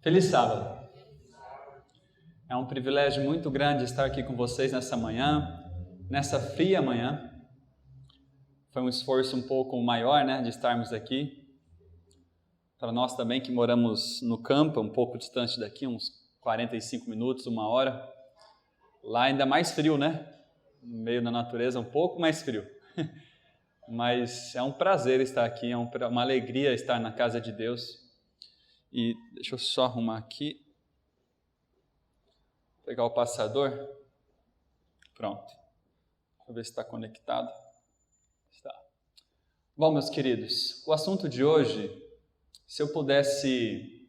Feliz sábado! É um privilégio muito grande estar aqui com vocês nessa manhã, nessa fria manhã. Foi um esforço um pouco maior, de estarmos aqui. Para nós também que moramos no campo, um pouco distante daqui, uns 45 minutos, 1 hora. Lá ainda mais frio, No meio da natureza, um pouco mais frio. Mas é um prazer estar aqui, é uma alegria estar na casa de Deus. E deixa eu só arrumar aqui. Pegar o passador. Pronto. Deixa eu ver se está conectado. Está. Bom, meus queridos, o assunto de hoje, se eu pudesse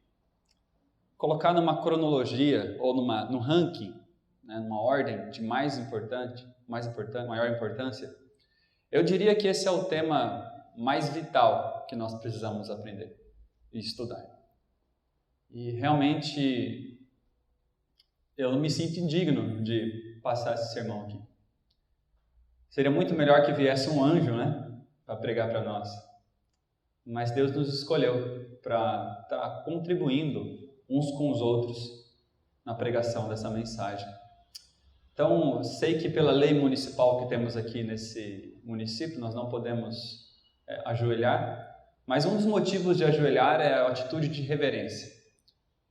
colocar numa cronologia ou no ranking, numa ordem de maior importância, eu diria que esse é o tema mais vital que nós precisamos aprender e estudar. E realmente eu não me sinto indigno de passar esse sermão aqui. Seria muito melhor que viesse um anjo, para pregar para nós. Mas Deus nos escolheu para estar contribuindo uns com os outros na pregação dessa mensagem. Então, sei que pela lei municipal que temos aqui nesse município, nós não podemos ajoelhar, mas um dos motivos de ajoelhar é a atitude de reverência.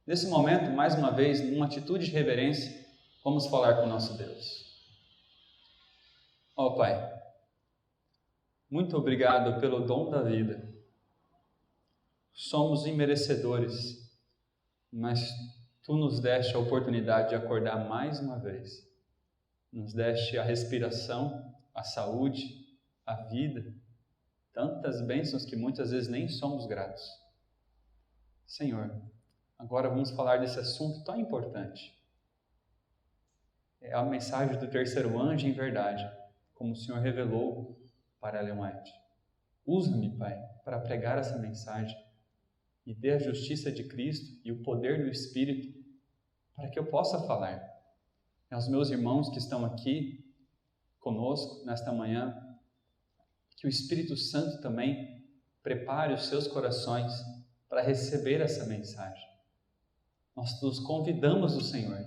Nesse momento, mais uma vez, numa atitude de reverência, vamos falar com o nosso Deus. Ó Pai, muito obrigado pelo dom da vida. Somos imerecedores, mas Tu nos deste a oportunidade de acordar mais uma vez. Nos deste a respiração, a saúde, a vida, tantas bênçãos que muitas vezes nem somos gratos. Senhor, agora vamos falar desse assunto tão importante. É a mensagem do terceiro anjo em verdade, como o Senhor revelou para Ellen White. Usa-me, Pai, para pregar essa mensagem e dê a justiça de Cristo e o poder do Espírito para que eu possa falar. Aos meus irmãos que estão aqui conosco nesta manhã, que o Espírito Santo também prepare os seus corações para receber essa mensagem. Nós nos convidamos o Senhor,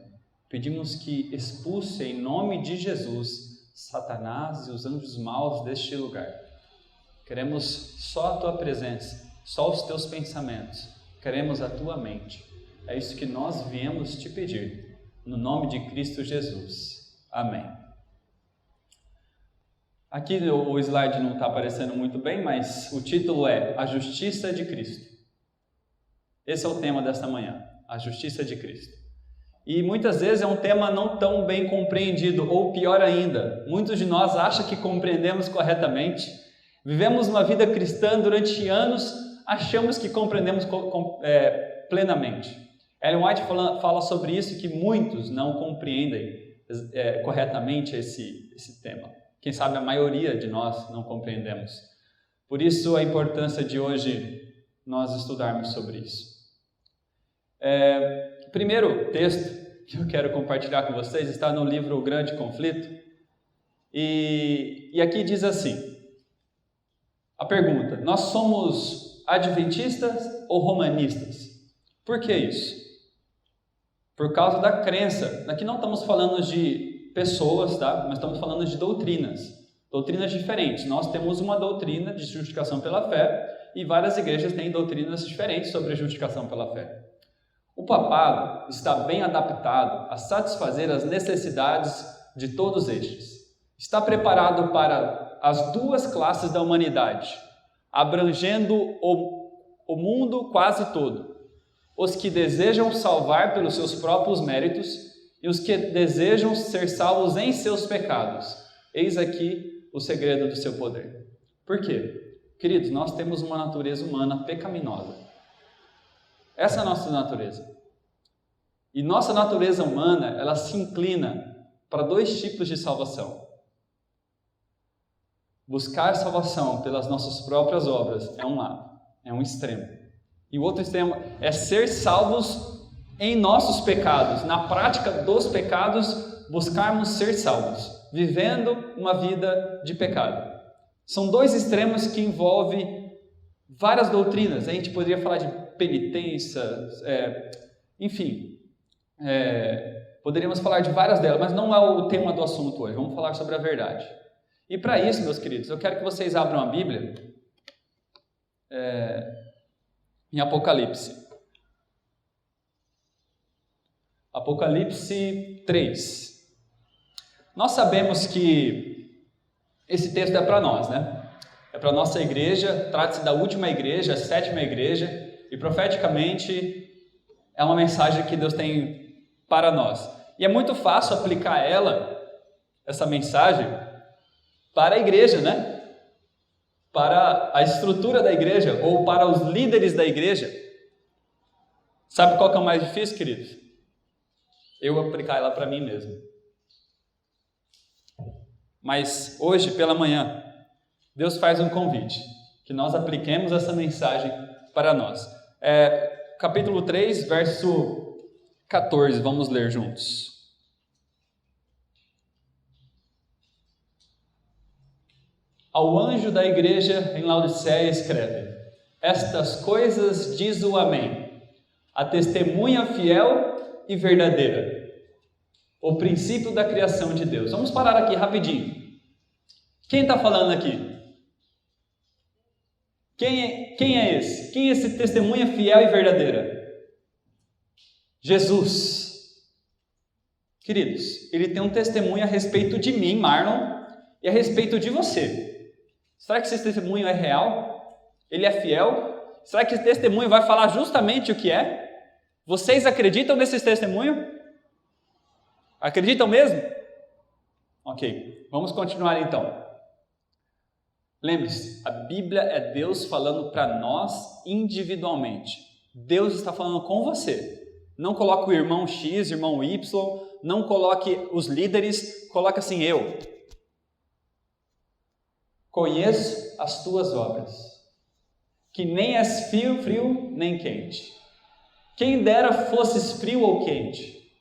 pedimos que expulse em nome de Jesus Satanás e os anjos maus deste lugar. Queremos só a Tua presença, só os Teus pensamentos, queremos a Tua mente. É isso que nós viemos te pedir, no nome de Cristo Jesus. Amém. Aqui o slide não está aparecendo muito bem, mas o título é A Justiça de Cristo. Esse é o tema desta manhã, a Justiça de Cristo. E muitas vezes é um tema não tão bem compreendido, ou pior ainda, muitos de nós acham que compreendemos corretamente, vivemos uma vida cristã durante anos, achamos que compreendemos plenamente. Ellen White fala sobre isso, que muitos não compreendem corretamente esse tema. Quem sabe a maioria de nós não compreendemos. Por isso a importância de hoje nós estudarmos sobre isso. O primeiro texto que eu quero compartilhar com vocês está no livro O Grande Conflito. E aqui diz assim, a pergunta: nós somos adventistas ou romanistas? Por que isso? Por causa da crença. Aqui não estamos falando de pessoas, mas estamos falando de doutrinas diferentes. Nós temos uma doutrina de justificação pela fé e várias igrejas têm doutrinas diferentes sobre a justificação pela fé. O papado está bem adaptado a satisfazer as necessidades de todos estes. Está preparado para as duas classes da humanidade, abrangendo o mundo quase todo. Os que desejam salvar pelos seus próprios méritos e os que desejam ser salvos em seus pecados. Eis aqui o segredo do seu poder. Por quê? Queridos, nós temos uma natureza humana pecaminosa. Essa é a nossa natureza. E nossa natureza humana, ela se inclina para 2 tipos de salvação. Buscar salvação pelas nossas próprias obras é um lado, é um extremo. E o outro extremo é ser salvos em nossos pecados. Na prática dos pecados, buscarmos ser salvos, vivendo uma vida de pecado. São 2 extremos que envolvem várias doutrinas. A gente poderia falar de penitência, Enfim, poderíamos falar de várias delas, mas não é o tema do assunto hoje. Vamos falar sobre a verdade. E para isso, meus queridos, eu quero que vocês abram a Bíblia em Apocalipse. Apocalipse 3. Nós sabemos que esse texto é para nós, né? É para a nossa igreja, trata-se da última igreja, a 7ª igreja, e profeticamente é uma mensagem que Deus tem para nós. E é muito fácil aplicar essa mensagem, para a igreja, né? Para a estrutura da igreja, ou para os líderes da igreja. Sabe qual que é o mais difícil, queridos? Eu aplicar ela para mim mesmo. Mas hoje, pela manhã, Deus faz um convite, que nós apliquemos essa mensagem para nós. Capítulo 3, verso 14, vamos ler juntos. Ao anjo da igreja em Laodiceia escreve: estas coisas diz o Amém, a testemunha fiel e verdadeira, o princípio da criação de Deus. Vamos parar aqui rapidinho. Quem está falando aqui? Quem é esse? Quem é esse testemunha fiel e verdadeira? Jesus. Queridos, ele tem um testemunho a respeito de mim, Marlon, e a respeito de você. Será que esse testemunho é real? Ele é fiel? Será que esse testemunho vai falar justamente o que é? Vocês acreditam nesse testemunho? Acreditam mesmo? Ok, vamos continuar então. Lembre-se, a Bíblia é Deus falando para nós individualmente. Deus está falando com você. Não coloque o irmão X, irmão Y, não coloque os líderes, coloque assim, eu. Conheço as tuas obras, que nem és frio nem quente. Quem dera fosses frio ou quente.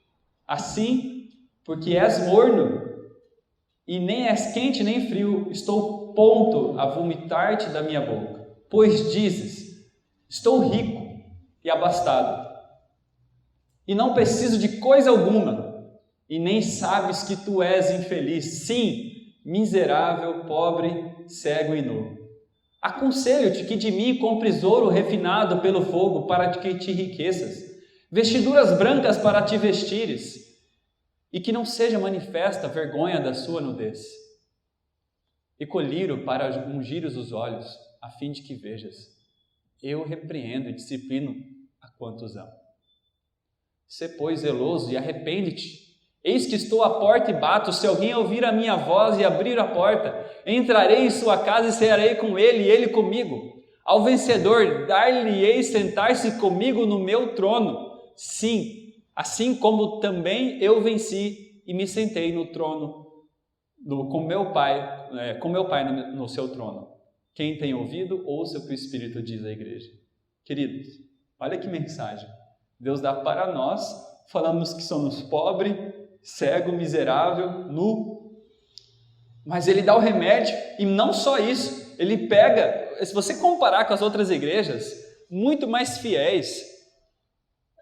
Assim, porque és morno, e nem és quente nem frio, estou pronto a vomitar-te da minha boca. Pois dizes, estou rico e abastado, e não preciso de coisa alguma, e nem sabes que tu és infeliz, sim, miserável, pobre, cego e nu. Aconselho-te que de mim compres ouro refinado pelo fogo para que te enriqueças, vestiduras brancas para te vestires, e que não seja manifesta a vergonha da sua nudez, e colírio para ungires os olhos, a fim de que vejas. Eu repreendo e disciplino a quantos amo. Sê, pois, zeloso e arrepende-te. Eis que estou à porta e bato, se alguém ouvir a minha voz e abrir a porta, entrarei em sua casa e cearei com ele e ele comigo. Ao vencedor dar-lhe-ei sentar-se comigo no meu trono. Sim, assim como também eu venci e me sentei no trono com meu Pai no seu trono. Quem tem ouvido, ouça o que o Espírito diz à igreja. Queridos, olha que mensagem. Deus dá para nós, falamos que somos pobre, cego, miserável, nu, mas Ele dá o remédio, e não só isso, Ele pega, se você comparar com as outras igrejas, muito mais fiéis.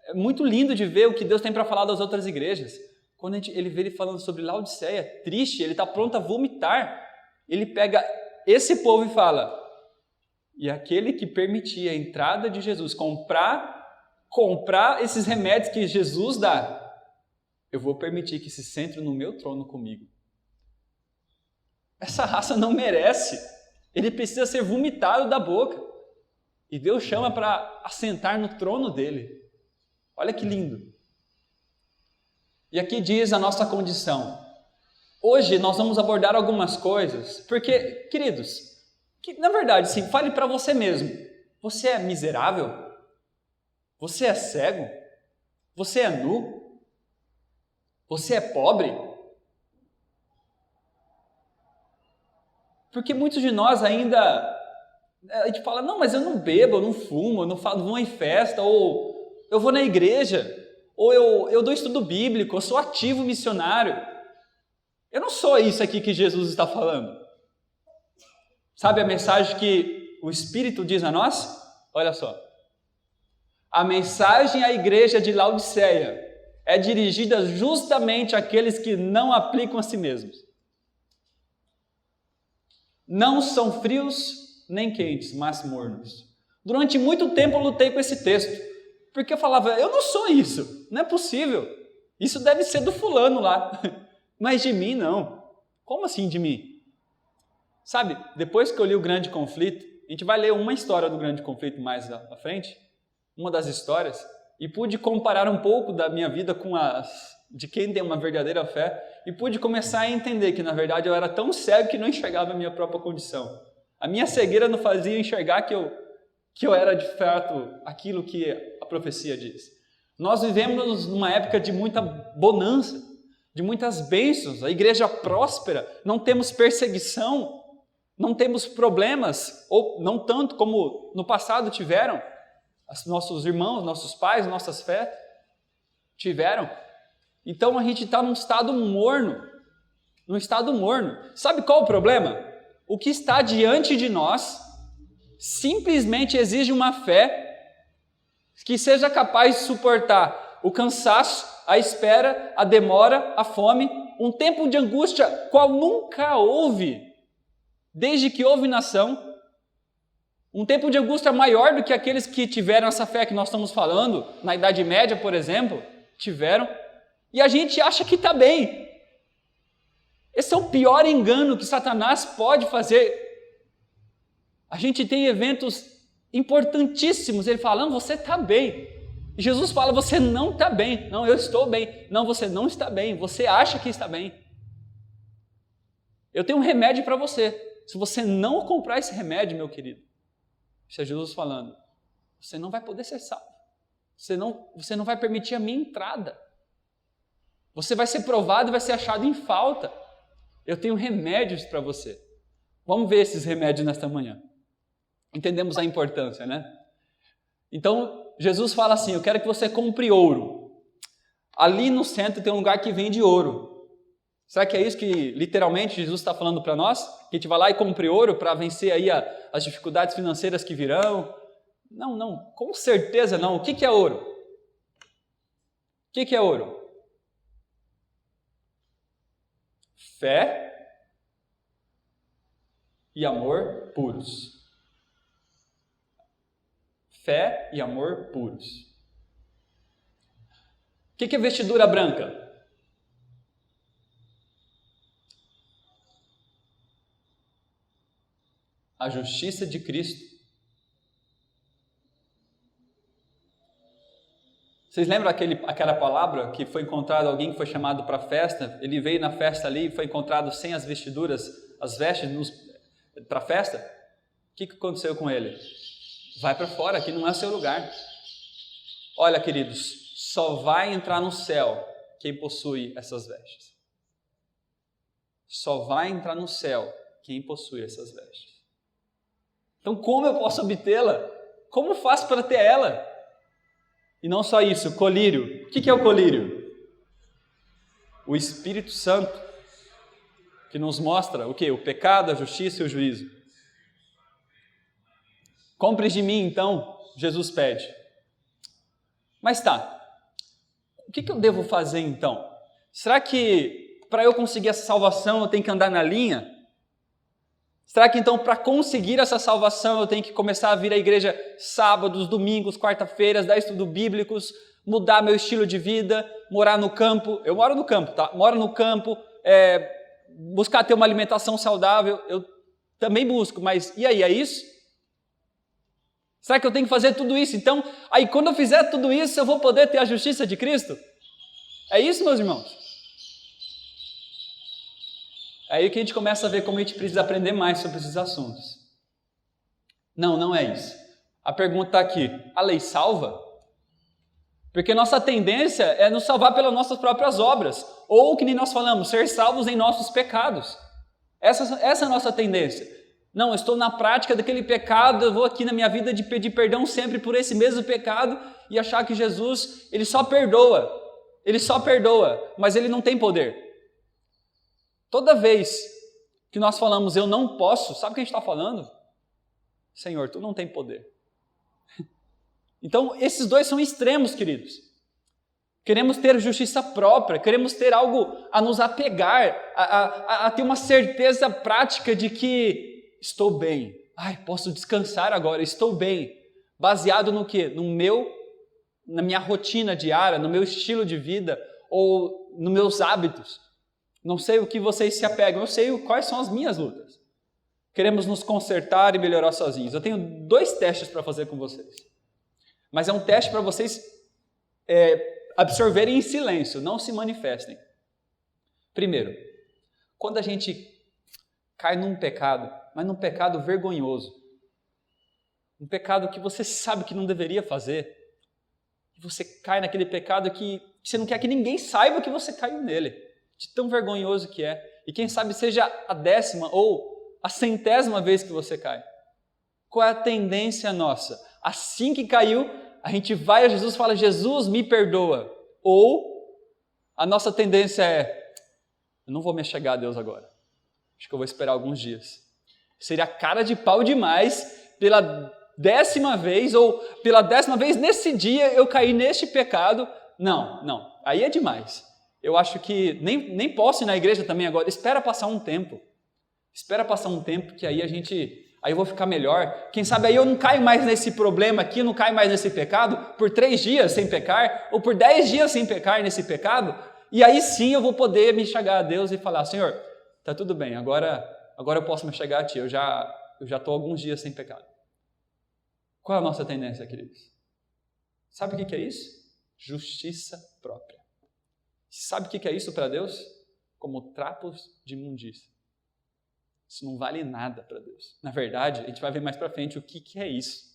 É muito lindo de ver o que Deus tem para falar das outras igrejas. Quando ele vê ele falando sobre Laodiceia, triste, ele está pronto a vomitar. Ele pega esse povo e fala, e aquele que permitia a entrada de Jesus, comprar esses remédios que Jesus dá, eu vou permitir que se sente no meu trono comigo. Essa raça não merece. Ele precisa ser vomitado da boca. E Deus chama para assentar no trono dele. Olha que lindo. E aqui diz a nossa condição. Hoje nós vamos abordar algumas coisas, porque, queridos, na verdade, sim, fale para você mesmo. Você é miserável? Você é cego? Você é nu? Você é pobre? Porque muitos de nós ainda, a gente fala, não, mas eu não bebo, eu não fumo, eu não vou em festa, ou eu vou na igreja, ou eu dou estudo bíblico, eu sou ativo missionário. Eu não sou isso aqui que Jesus está falando. Sabe a mensagem que o Espírito diz a nós? Olha só. A mensagem à igreja de Laodiceia é dirigida justamente àqueles que não aplicam a si mesmos. Não são frios nem quentes, mas mornos. Durante muito tempo eu lutei com esse texto, porque eu falava, eu não sou isso, não é possível. Isso deve ser do fulano lá, mas de mim não. Como assim de mim? Sabe, depois que eu li o Grande Conflito, a gente vai ler uma história do Grande Conflito mais à frente, uma das histórias, e pude comparar um pouco da minha vida com de quem tem uma verdadeira fé, e pude começar a entender que, na verdade, eu era tão cego que não enxergava a minha própria condição. A minha cegueira não fazia enxergar que eu era, de fato, aquilo que a profecia diz. Nós vivemos numa época de muita bonança, de muitas bênçãos, a igreja próspera, não temos perseguição, não temos problemas, ou não tanto como no passado tiveram, nossos irmãos, nossos pais, nossas fés tiveram. Então a gente está num estado morno, Sabe qual o problema? O que está diante de nós simplesmente exige uma fé que seja capaz de suportar o cansaço, a espera, a demora, a fome, um tempo de angústia qual nunca houve, desde que houve nação, um tempo de angústia maior do que aqueles que tiveram essa fé que nós estamos falando, na Idade Média, por exemplo, tiveram, e a gente acha que está bem. Esse é o pior engano que Satanás pode fazer. A gente tem eventos importantíssimos, ele falando, você está bem. E Jesus fala, você não está bem. Não, eu estou bem. Não, você não está bem. Você acha que está bem. Eu tenho um remédio para você. Se você não comprar esse remédio, meu querido, isso é Jesus falando, você não vai poder ser salvo. Você não vai permitir a minha entrada. Você vai ser provado e vai ser achado em falta. Eu tenho remédios para você. Vamos ver esses remédios nesta manhã. Entendemos a importância, né? Então, Jesus fala assim, eu quero que você compre ouro. Ali no centro tem um lugar que vende ouro. Será que é isso que literalmente Jesus está falando para nós? Que a gente vai lá e compre ouro para vencer aí as dificuldades financeiras que virão? Não, com certeza não. O que é ouro? O que é ouro? Fé e amor puros. Fé e amor puros. O que é vestidura branca? A justiça de Cristo. Vocês lembram aquela palavra que foi encontrado alguém que foi chamado para a festa? Ele veio na festa ali e foi encontrado sem as vestiduras, as vestes para a festa? O que aconteceu com ele? Vai para fora, aqui não é seu lugar. Olha, queridos, só vai entrar no céu quem possui essas vestes. Só vai entrar no céu quem possui essas vestes. Então, como eu posso obtê-la? Como faço para ter ela? E não só isso, colírio. O que é o colírio? O Espírito Santo, que nos mostra o quê? O pecado, a justiça e o juízo. Compre de mim, então, Jesus pede. Mas tá, o que eu devo fazer então? Será que para eu conseguir essa salvação eu tenho que andar na linha? Será que então para conseguir essa salvação eu tenho que começar a vir à igreja sábados, domingos, quarta-feiras, dar estudo bíblicos, mudar meu estilo de vida, morar no campo? Eu moro no campo, tá? Moro no campo, buscar ter uma alimentação saudável, eu também busco, mas e aí, é isso? Será que eu tenho que fazer tudo isso? Então, aí quando eu fizer tudo isso, eu vou poder ter a justiça de Cristo? É isso, meus irmãos? É aí que a gente começa a ver como a gente precisa aprender mais sobre esses assuntos. Não é isso. A pergunta está aqui, a lei salva? Porque nossa tendência é nos salvar pelas nossas próprias obras, ou, que nem nós falamos, ser salvos em nossos pecados. Essa é a nossa tendência. Não, eu estou na prática daquele pecado, eu vou aqui na minha vida de pedir perdão sempre por esse mesmo pecado e achar que Jesus, ele só perdoa, mas ele não tem poder. Toda vez que nós falamos eu não posso, sabe o que a gente está falando? Senhor, tu não tem poder. Então, esses dois são extremos, queridos. Queremos ter justiça própria, queremos ter algo a nos apegar, a ter uma certeza prática de que estou bem. Posso descansar agora, estou bem. Baseado no quê? Na minha rotina diária, no meu estilo de vida ou nos meus hábitos. Não sei o que vocês se apegam, eu sei quais são as minhas lutas. Queremos nos consertar e melhorar sozinhos. Eu tenho 2 testes para fazer com vocês. Mas é um teste para vocês absorverem em silêncio, não se manifestem. Primeiro, quando a gente cai num pecado, mas num pecado vergonhoso, um pecado que você sabe que não deveria fazer, e você cai naquele pecado que você não quer que ninguém saiba que você caiu nele, de tão vergonhoso que é, e quem sabe seja a 10ª ou a 100ª vez que você cai. Qual é a tendência nossa? Assim que caiu, a gente vai a Jesus e fala, Jesus, me perdoa. Ou a nossa tendência é, eu não vou me achegar a Deus agora. Acho que eu vou esperar alguns dias. Seria cara de pau demais pela 10ª vez ou pela 10ª vez nesse dia eu caí neste pecado. Não. Aí é demais. Eu acho que nem posso ir na igreja também agora. Espera passar um tempo. Que aí aí eu vou ficar melhor. Quem sabe aí eu não caio mais nesse problema aqui, não caio mais nesse pecado por 3 dias sem pecar, ou por 10 dias sem pecar nesse pecado, e aí sim eu vou poder me chegar a Deus e falar, Senhor, tá tudo bem, agora eu posso me chegar a Ti, eu já estou alguns dias sem pecado. Qual é a nossa tendência, queridos? Sabe o que é isso? Justiça própria. Sabe o que é isso para Deus? Como trapos de imundícia. Isso não vale nada para Deus. Na verdade, a gente vai ver mais para frente o que é isso.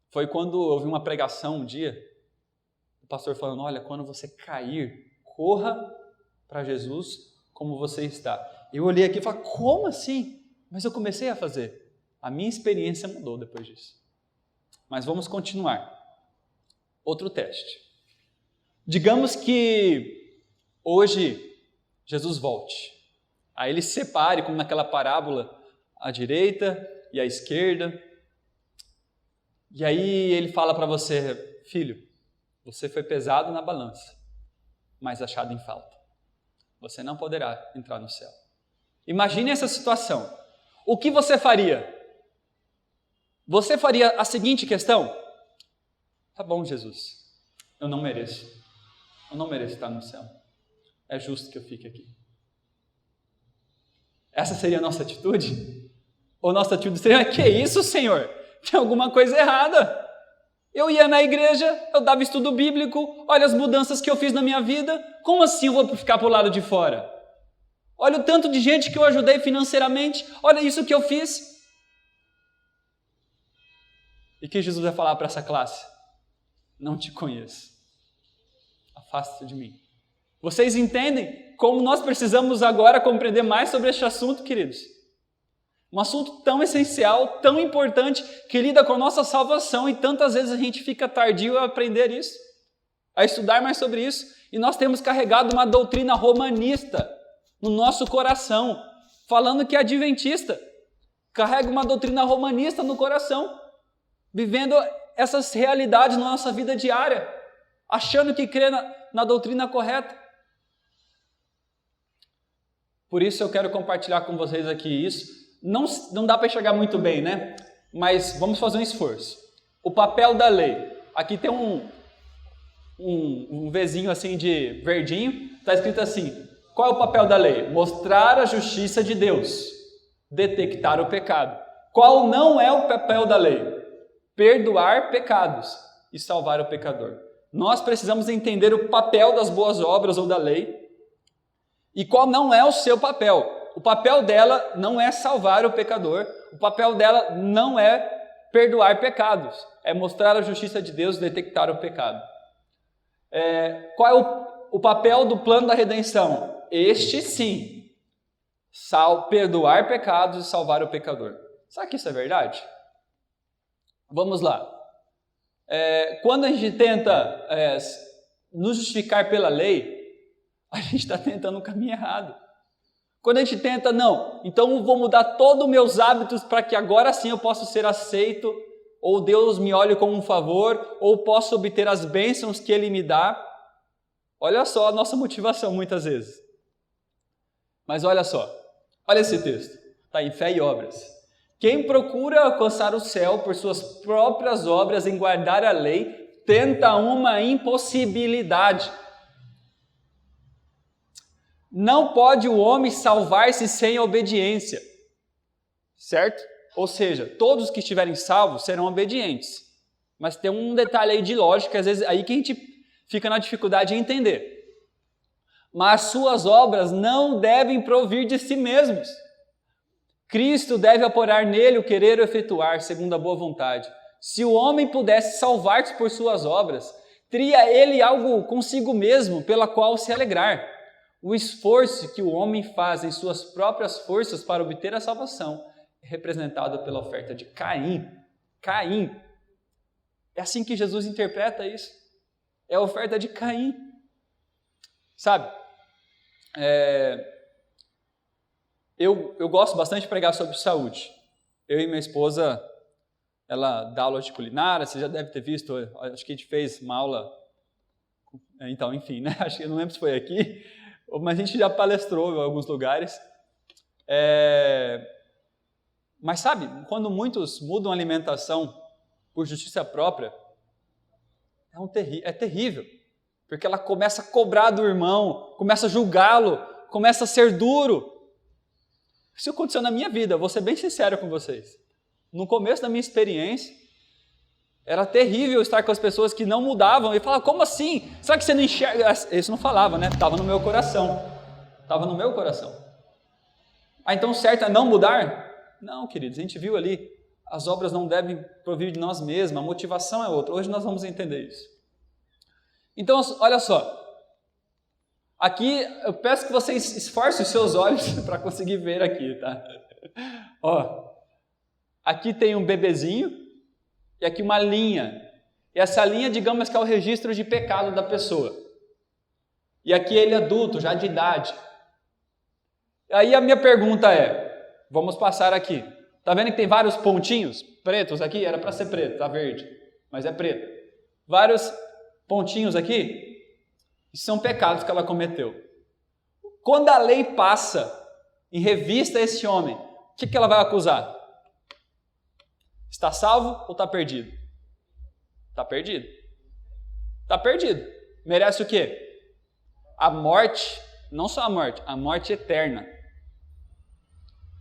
Foi quando eu ouvi uma pregação um dia, o pastor falando, olha, quando você cair, corra para Jesus como você está. Eu olhei aqui e falei, como assim? Mas eu comecei a fazer. A minha experiência mudou depois disso. Mas vamos continuar. Outro teste. Digamos que hoje Jesus volte. Aí ele separe, como naquela parábola, a direita e a esquerda. E aí ele fala para você, filho, você foi pesado na balança, mas achado em falta. Você não poderá entrar no céu. Imagine essa situação. O que você faria? Você faria a seguinte questão? Tá bom, Jesus, eu não mereço. Eu não mereço estar no céu. É justo que eu fique aqui. Essa seria a nossa atitude? Ou nossa atitude seria, que isso, Senhor? Tem alguma coisa errada. Eu ia na igreja, eu dava estudo bíblico, olha as mudanças que eu fiz na minha vida, como assim eu vou ficar para o lado de fora? Olha o tanto de gente que eu ajudei financeiramente, olha isso que eu fiz. E que Jesus vai falar para essa classe? Não te conheço. Afasta-se de mim. Vocês entendem como nós precisamos agora compreender mais sobre este assunto, queridos? Um assunto tão essencial, tão importante, que lida com a nossa salvação e tantas vezes a gente fica tardio a aprender isso, a estudar mais sobre isso. E nós temos carregado uma doutrina romanista no nosso coração, falando que é adventista. Carrega uma doutrina romanista no coração, vivendo essas realidades na nossa vida diária, achando que crê na doutrina correta. Por isso eu quero compartilhar com vocês aqui isso. Não dá para enxergar muito bem, né? Mas vamos fazer um esforço. O papel da lei. Aqui tem um Vzinho assim de verdinho. Está escrito assim. Qual é o papel da lei? Mostrar a justiça de Deus. Detectar o pecado. Qual não é o papel da lei? Perdoar pecados e salvar o pecador. Nós precisamos entender o papel das boas obras ou da lei. E qual não é o seu papel? O papel dela não é salvar o pecador, o papel dela não é perdoar pecados, é mostrar a justiça de Deus, detectar o pecado. Qual é o papel do plano da redenção? Este sim, perdoar pecados e salvar o pecador. Será que isso é verdade? Vamos lá. Quando a gente tenta nos justificar pela lei, a gente está tentando o caminho errado. Quando a gente tenta, não, então eu vou mudar todos os meus hábitos para que agora sim eu possa ser aceito, ou Deus me olhe como um favor, ou posso obter as bênçãos que Ele me dá. Olha só a nossa motivação muitas vezes. Mas olha só, olha esse texto, está em Fé e Obras. Quem procura alcançar o céu por suas próprias obras em guardar a lei, tenta uma impossibilidade. Não pode o homem salvar-se sem obediência, certo? Ou seja, todos que estiverem salvos serão obedientes. Mas tem um detalhe aí de lógica, às vezes aí que a gente fica na dificuldade de entender. Mas suas obras não devem provir de si mesmos. Cristo deve aporar nele o querer efetuar, segundo a boa vontade. Se o homem pudesse salvar-se por suas obras, teria ele algo consigo mesmo pela qual se alegrar. O esforço que o homem faz em suas próprias forças para obter a salvação é representado pela oferta de Caim. Caim. É assim que Jesus interpreta isso. É a oferta de Caim. Sabe? Eu gosto bastante de pregar sobre saúde. Eu e minha esposa, ela dá aula de culinária, você já deve ter visto, acho que a gente fez uma aula, então, enfim, né? Acho que eu não lembro se foi aqui, mas a gente já palestrou em alguns lugares. Mas sabe, quando muitos mudam a alimentação por justiça própria, é terrível, porque ela começa a cobrar do irmão, começa a julgá-lo, começa a ser duro. Isso aconteceu na minha vida, vou ser bem sincero com vocês. No começo da minha experiência, era terrível estar com as pessoas que não mudavam e falava, como assim? Será que você não enxerga? Isso não falava, né? Estava no meu coração. Estava no meu coração. Então certo é não mudar? Não, queridos, a gente viu ali, as obras não devem provir de nós mesmos, a motivação é outra. Hoje nós vamos entender isso. Então, olha só. Aqui, eu peço que vocês esforcem os seus olhos para conseguir ver aqui, tá? Ó, aqui tem um bebezinho e aqui uma linha. E essa linha, digamos que é o registro de pecado da pessoa. E aqui ele adulto, já de idade. Aí a minha pergunta é, vamos passar aqui. Tá vendo que tem vários pontinhos pretos aqui? Era para ser preto, tá verde, mas é preto. Vários pontinhos aqui. Isso são pecados que ela cometeu. Quando a lei passa em revista esse homem, o que ela vai acusar? Está salvo ou está perdido? Está perdido. Está perdido. Merece o quê? A morte, não só a morte eterna.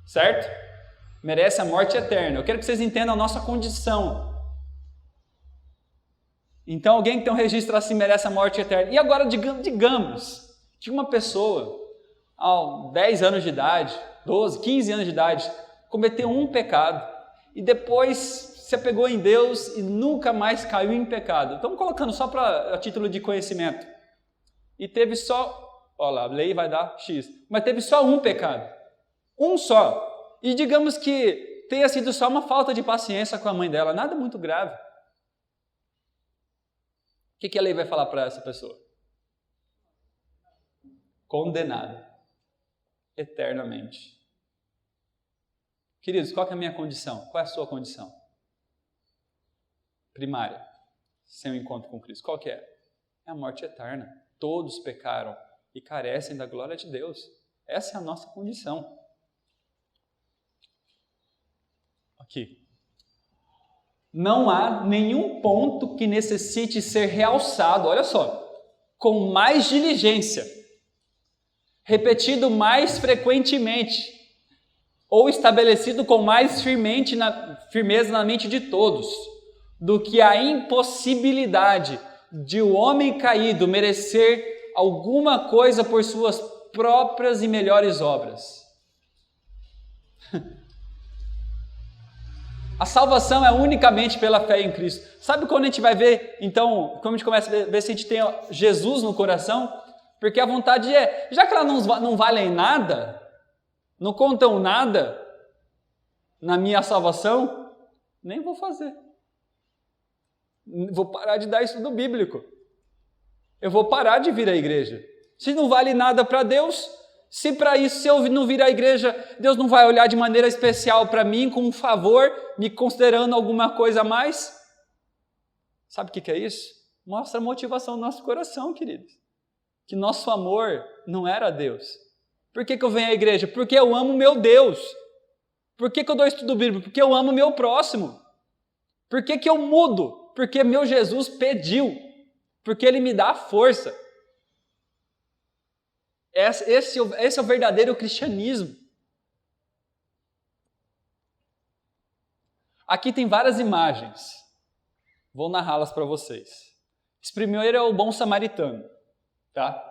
Certo? Merece a morte eterna. Eu quero que vocês entendam a nossa condição. Então, alguém que tem um registro assim merece a morte eterna. E agora, digamos que uma pessoa, aos 10 anos de idade, 12, 15 anos de idade, cometeu um pecado e depois se apegou em Deus e nunca mais caiu em pecado. Estamos colocando só a título de conhecimento. E teve só, olha lá, a lei vai dar X, mas teve só um pecado. Um só. E digamos que tenha sido só uma falta de paciência com a mãe dela, nada muito grave. O que a lei vai falar para essa pessoa? Condenado. Eternamente. Queridos, qual que é a minha condição? Qual é a sua condição? Primária. Sem o encontro com Cristo. Qual que é? É a morte eterna. Todos pecaram e carecem da glória de Deus. Essa é a nossa condição. Aqui. Não há nenhum ponto que necessite ser realçado, olha só, com mais diligência, repetido mais frequentemente, ou estabelecido com mais firmeza na mente de todos, do que a impossibilidade de o homem caído merecer alguma coisa por suas próprias e melhores obras. A salvação é unicamente pela fé em Cristo. Sabe quando a gente vai ver, então, quando a gente começa a ver se a gente tem Jesus no coração? Porque a vontade é, já que elas não valem nada, não contam nada na minha salvação, nem vou fazer. Vou parar de dar estudo bíblico. Eu vou parar de vir à igreja. Se não vale nada para Deus, Se para isso, se eu não vir à igreja, Deus não vai olhar de maneira especial para mim, com um favor, me considerando alguma coisa a mais? Sabe o que é isso? Mostra a motivação do nosso coração, queridos. Que nosso amor não era a Deus. Por que eu venho à igreja? Porque eu amo meu Deus. Por que eu dou estudo bíblico? Porque eu amo meu próximo. Por que eu mudo? Porque meu Jesus pediu. Porque Ele me dá a força. Esse é o verdadeiro cristianismo. Aqui tem várias imagens. Vou narrá-las para vocês. Esse primeiro é o bom samaritano. Tá?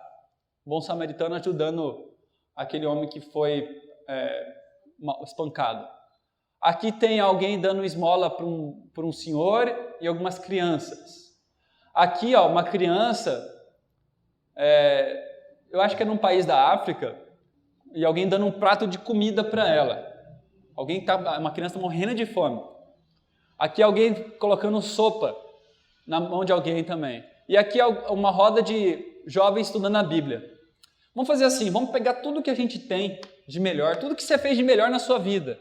O bom samaritano ajudando aquele homem que foi espancado. Aqui tem alguém dando esmola para um senhor e algumas crianças. Aqui, uma criança, eu acho que é num país da África, e alguém dando um prato de comida para ela. Uma criança morrendo de fome. Aqui alguém colocando sopa na mão de alguém também. E aqui uma roda de jovens estudando a Bíblia. Vamos fazer assim, vamos pegar tudo que a gente tem de melhor, tudo que você fez de melhor na sua vida.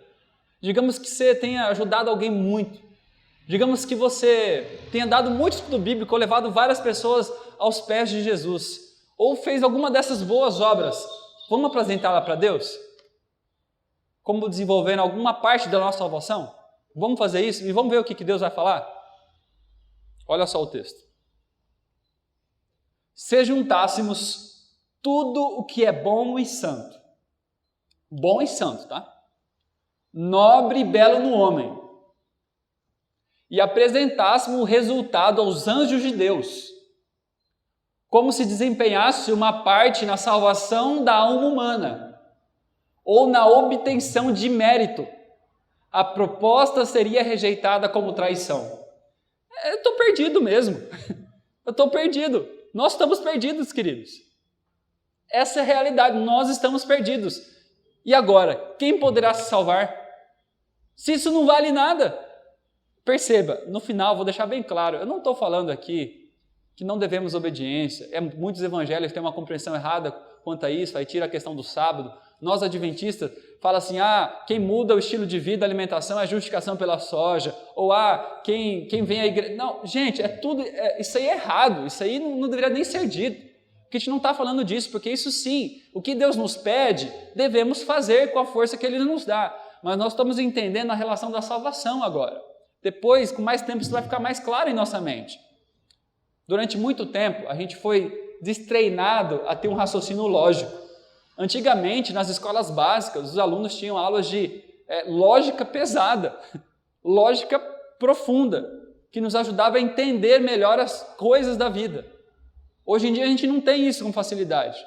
Digamos que você tenha ajudado alguém muito. Digamos que você tenha dado muito estudo bíblico, ou levado várias pessoas aos pés de Jesus. Ou fez alguma dessas boas obras. Vamos apresentá-la para Deus? Como desenvolvendo alguma parte da nossa salvação? Vamos fazer isso e vamos ver o que Deus vai falar? Olha só o texto. Se juntássemos tudo o que é bom e santo. Bom e santo, tá? Nobre e belo no homem. E apresentássemos o resultado aos anjos de Deus. Como se desempenhasse uma parte na salvação da alma humana. Ou na obtenção de mérito. A proposta seria rejeitada como traição. Eu estou perdido mesmo. Eu estou perdido. Nós estamos perdidos, queridos. Essa é a realidade. Nós estamos perdidos. E agora, quem poderá se salvar? Se isso não vale nada. Perceba, no final, vou deixar bem claro, eu não estou falando aqui que não devemos obediência. Muitos evangélicos têm uma compreensão errada quanto a isso, aí tira a questão do sábado. Nós, adventistas, fala assim, quem muda o estilo de vida, a alimentação, é justificação pela soja, ou quem vem à igreja... Não, gente, isso aí é errado, isso aí não deveria nem ser dito, porque a gente não está falando disso, porque isso sim, o que Deus nos pede, devemos fazer com a força que Ele nos dá, mas nós estamos entendendo a relação da salvação agora. Depois, com mais tempo, isso vai ficar mais claro em nossa mente. Durante muito tempo, a gente foi destreinado a ter um raciocínio lógico. Antigamente, nas escolas básicas, os alunos tinham aulas de lógica pesada, lógica profunda, que nos ajudava a entender melhor as coisas da vida. Hoje em dia, a gente não tem isso com facilidade.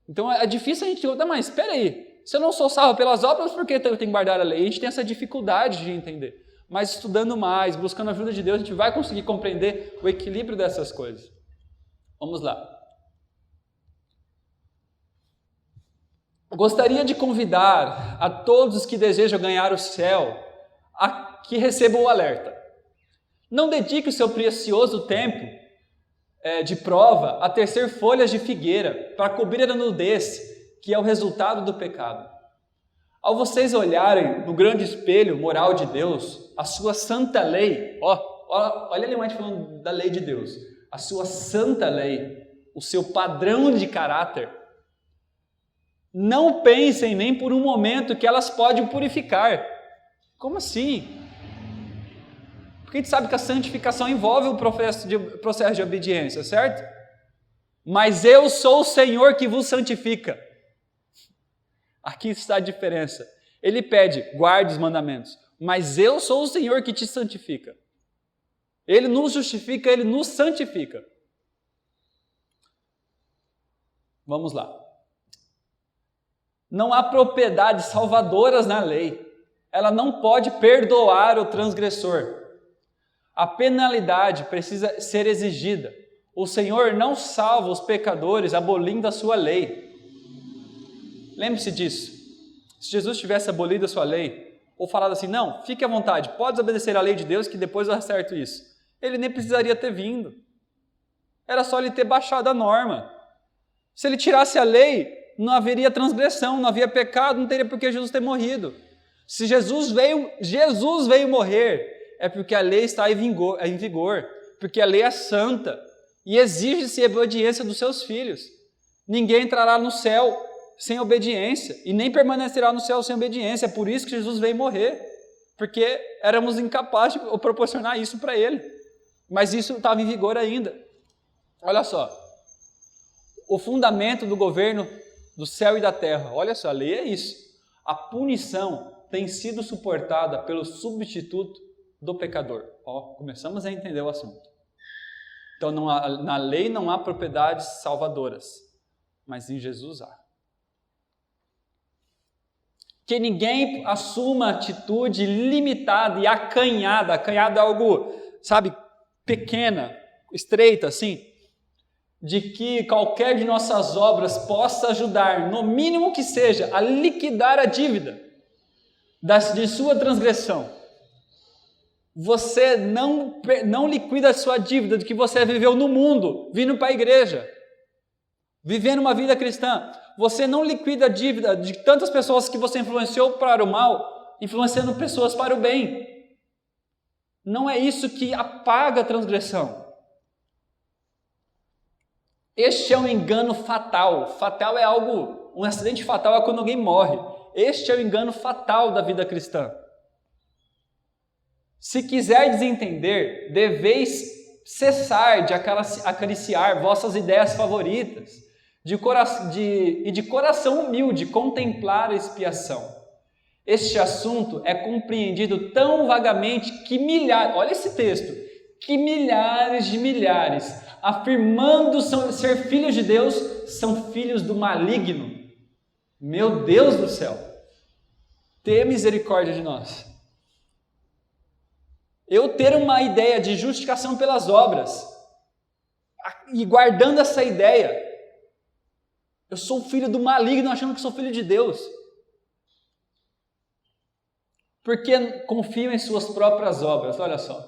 Então, é difícil a gente... Mas espera aí, se eu não sou salvo pelas obras, por que eu tenho que guardar a lei? A gente tem essa dificuldade de entender. Mas estudando mais, buscando a ajuda de Deus, a gente vai conseguir compreender o equilíbrio dessas coisas. Vamos lá. Gostaria de convidar a todos os que desejam ganhar o céu a que recebam o alerta. Não dedique o seu precioso tempo de prova a tecer folhas de figueira para cobrir a nudez, que é o resultado do pecado. Ao vocês olharem no grande espelho moral de Deus, a sua santa lei, olha ali mais falando da lei de Deus, a sua santa lei, o seu padrão de caráter, não pensem nem por um momento que elas podem purificar. Como assim? Porque a gente sabe que a santificação envolve o processo de obediência, certo? Mas eu sou o Senhor que vos santifica. Aqui está a diferença. Ele pede, guarde os mandamentos. Mas eu sou o Senhor que te santifica. Ele nos justifica, Ele nos santifica. Vamos lá. Não há propriedades salvadoras na lei. Ela não pode perdoar o transgressor. A penalidade precisa ser exigida. O Senhor não salva os pecadores abolindo a sua lei. Lembre-se disso. Se Jesus tivesse abolido a sua lei, ou falado assim, não, fique à vontade, pode obedecer à lei de Deus que depois eu acerto isso. Ele nem precisaria ter vindo. Era só ele ter baixado a norma. Se ele tirasse a lei, não haveria transgressão, não havia pecado, não teria por que Jesus ter morrido. Se Jesus veio morrer, é porque a lei está em vigor, porque a lei é santa e exige-se a obediência dos seus filhos. Ninguém entrará no céu sem obediência e nem permanecerá no céu sem obediência. É por isso que Jesus veio morrer, porque éramos incapazes de proporcionar isso para ele. Mas isso estava em vigor ainda. Olha só, o fundamento do governo do céu e da terra, olha só, a lei é isso. A punição tem sido suportada pelo substituto do pecador. Começamos a entender o assunto. Então, na lei não há propriedades salvadoras, mas em Jesus há. Que ninguém assuma atitude limitada e acanhada. Acanhada é algo, pequena, estreita, assim, de que qualquer de nossas obras possa ajudar, no mínimo que seja, a liquidar a dívida de sua transgressão. Você não liquida a sua dívida do que você viveu no mundo, vindo para a igreja, vivendo uma vida cristã. Você não liquida a dívida de tantas pessoas que você influenciou para o mal, influenciando pessoas para o bem. Não é isso que apaga a transgressão. Este é um engano fatal. Fatal é algo, um acidente fatal é quando alguém morre. Este é o engano fatal da vida cristã. Se quiserdes entender, deveis cessar de acariciar vossas ideias favoritas, e de coração humilde contemplar a expiação. Este assunto é compreendido tão vagamente que olha esse texto, que milhares de milhares, afirmando ser filhos de Deus, são filhos do maligno. Meu Deus do céu! Tenha misericórdia de nós. Eu ter uma ideia de justificação pelas obras, e guardando essa ideia, eu sou filho do maligno achando que sou filho de Deus. Porque confio em suas próprias obras. Olha só.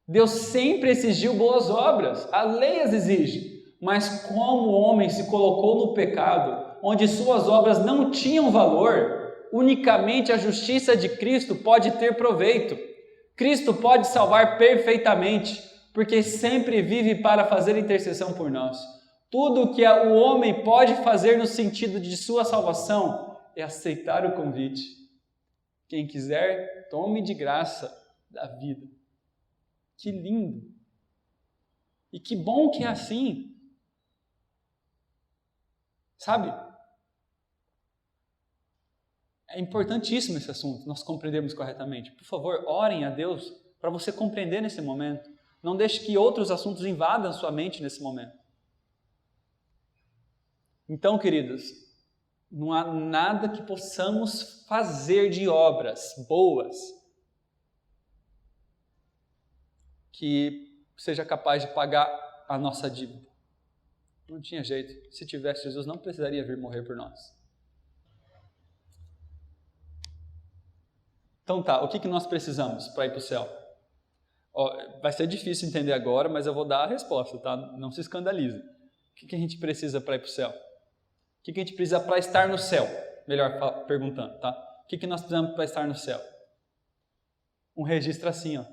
Deus sempre exigiu boas obras. A lei as exige. Mas como o homem se colocou no pecado, onde suas obras não tinham valor, unicamente a justiça de Cristo pode ter proveito. Cristo pode salvar perfeitamente, porque sempre vive para fazer intercessão por nós. Tudo o que o homem pode fazer no sentido de sua salvação é aceitar o convite. Quem quiser, tome de graça da vida. Que lindo! E que bom que é assim. Sabe? É importantíssimo esse assunto, nós compreendermos corretamente. Por favor, orem a Deus para você compreender nesse momento. Não deixe que outros assuntos invadam sua mente nesse momento. Então, queridos, não há nada que possamos fazer de obras boas que seja capaz de pagar a nossa dívida. Não tinha jeito. Se tivesse, Jesus não precisaria vir morrer por nós. Então tá, o que nós precisamos para ir para o céu? Vai ser difícil entender agora, mas eu vou dar a resposta, tá? Não se escandalize. O que a gente precisa para ir para o céu? O que a gente precisa para estar no céu? Melhor perguntando, tá? O que nós precisamos para estar no céu? Um registro assim, ó.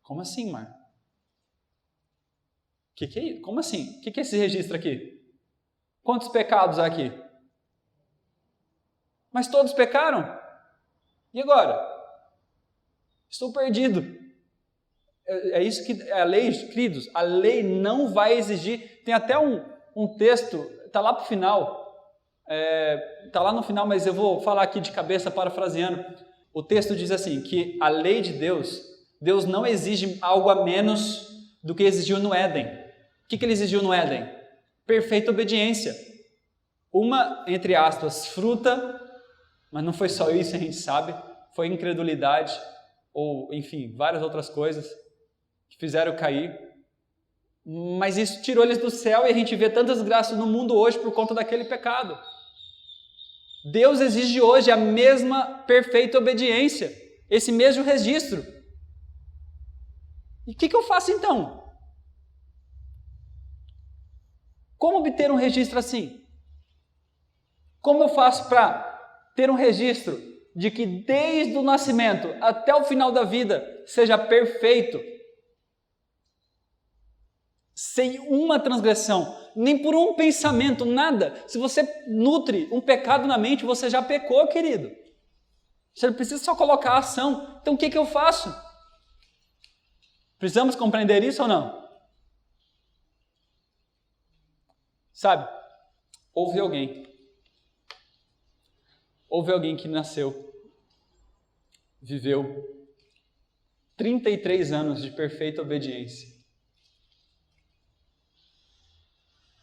Como assim, Mar? Que é isso? Como assim? O que é esse registro aqui? Quantos pecados há aqui? Mas todos pecaram? E agora? Estou perdido. É isso que a lei, queridos, a lei não vai exigir. Tem até um texto, está lá para o final, está lá no final, mas eu vou falar aqui de cabeça parafraseando. O texto diz assim, que a lei de Deus não exige algo a menos do que exigiu no Éden. O que ele exigiu no Éden? Perfeita obediência. Uma, entre aspas, fruta, mas não foi só isso, a gente sabe, foi incredulidade, ou enfim, várias outras coisas que fizeram cair. Mas isso tirou eles do céu e a gente vê tantas graças no mundo hoje por conta daquele pecado. Deus exige hoje a mesma perfeita obediência, esse mesmo registro. E o que eu faço então? Como obter um registro assim? Como eu faço para ter um registro de que desde o nascimento até o final da vida seja perfeito, sem uma transgressão, nem por um pensamento, nada? Se você nutre um pecado na mente, você já pecou, querido. Você não precisa só colocar a ação. Então o que eu faço? Precisamos compreender isso ou não? Sabe, houve alguém que nasceu, viveu 33 anos de perfeita obediência.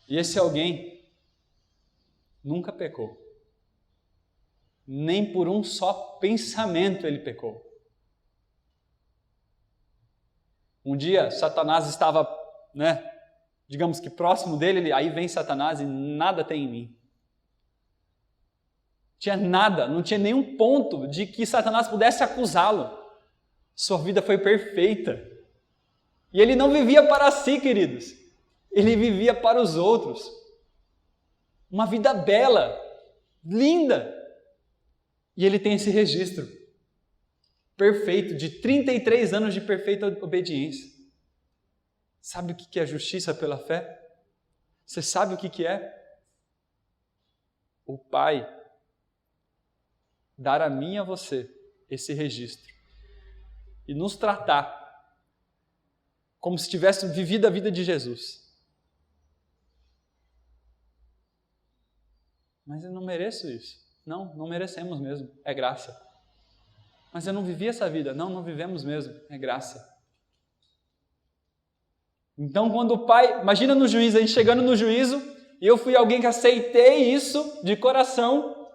E esse alguém nunca pecou. Nem por um só pensamento ele pecou. Um dia, Satanás estava, digamos que próximo dele, aí vem Satanás e nada tem em mim. Tinha nada, não tinha nenhum ponto de que Satanás pudesse acusá-lo. Sua vida foi perfeita. E ele não vivia para si, queridos. Ele vivia para os outros. Uma vida bela, linda. E ele tem esse registro perfeito de 33 anos de perfeita obediência. Sabe o que é justiça pela fé? Você sabe o que é? O Pai dar a mim e a você esse registro e nos tratar como se tivesse vivido a vida de Jesus. Mas eu não mereço isso. Não merecemos mesmo, é graça. Mas eu não vivi essa vida. Não vivemos mesmo, é graça. Então quando o Pai, imagina no juízo, a gente chegando no juízo, e eu fui alguém que aceitei isso de coração,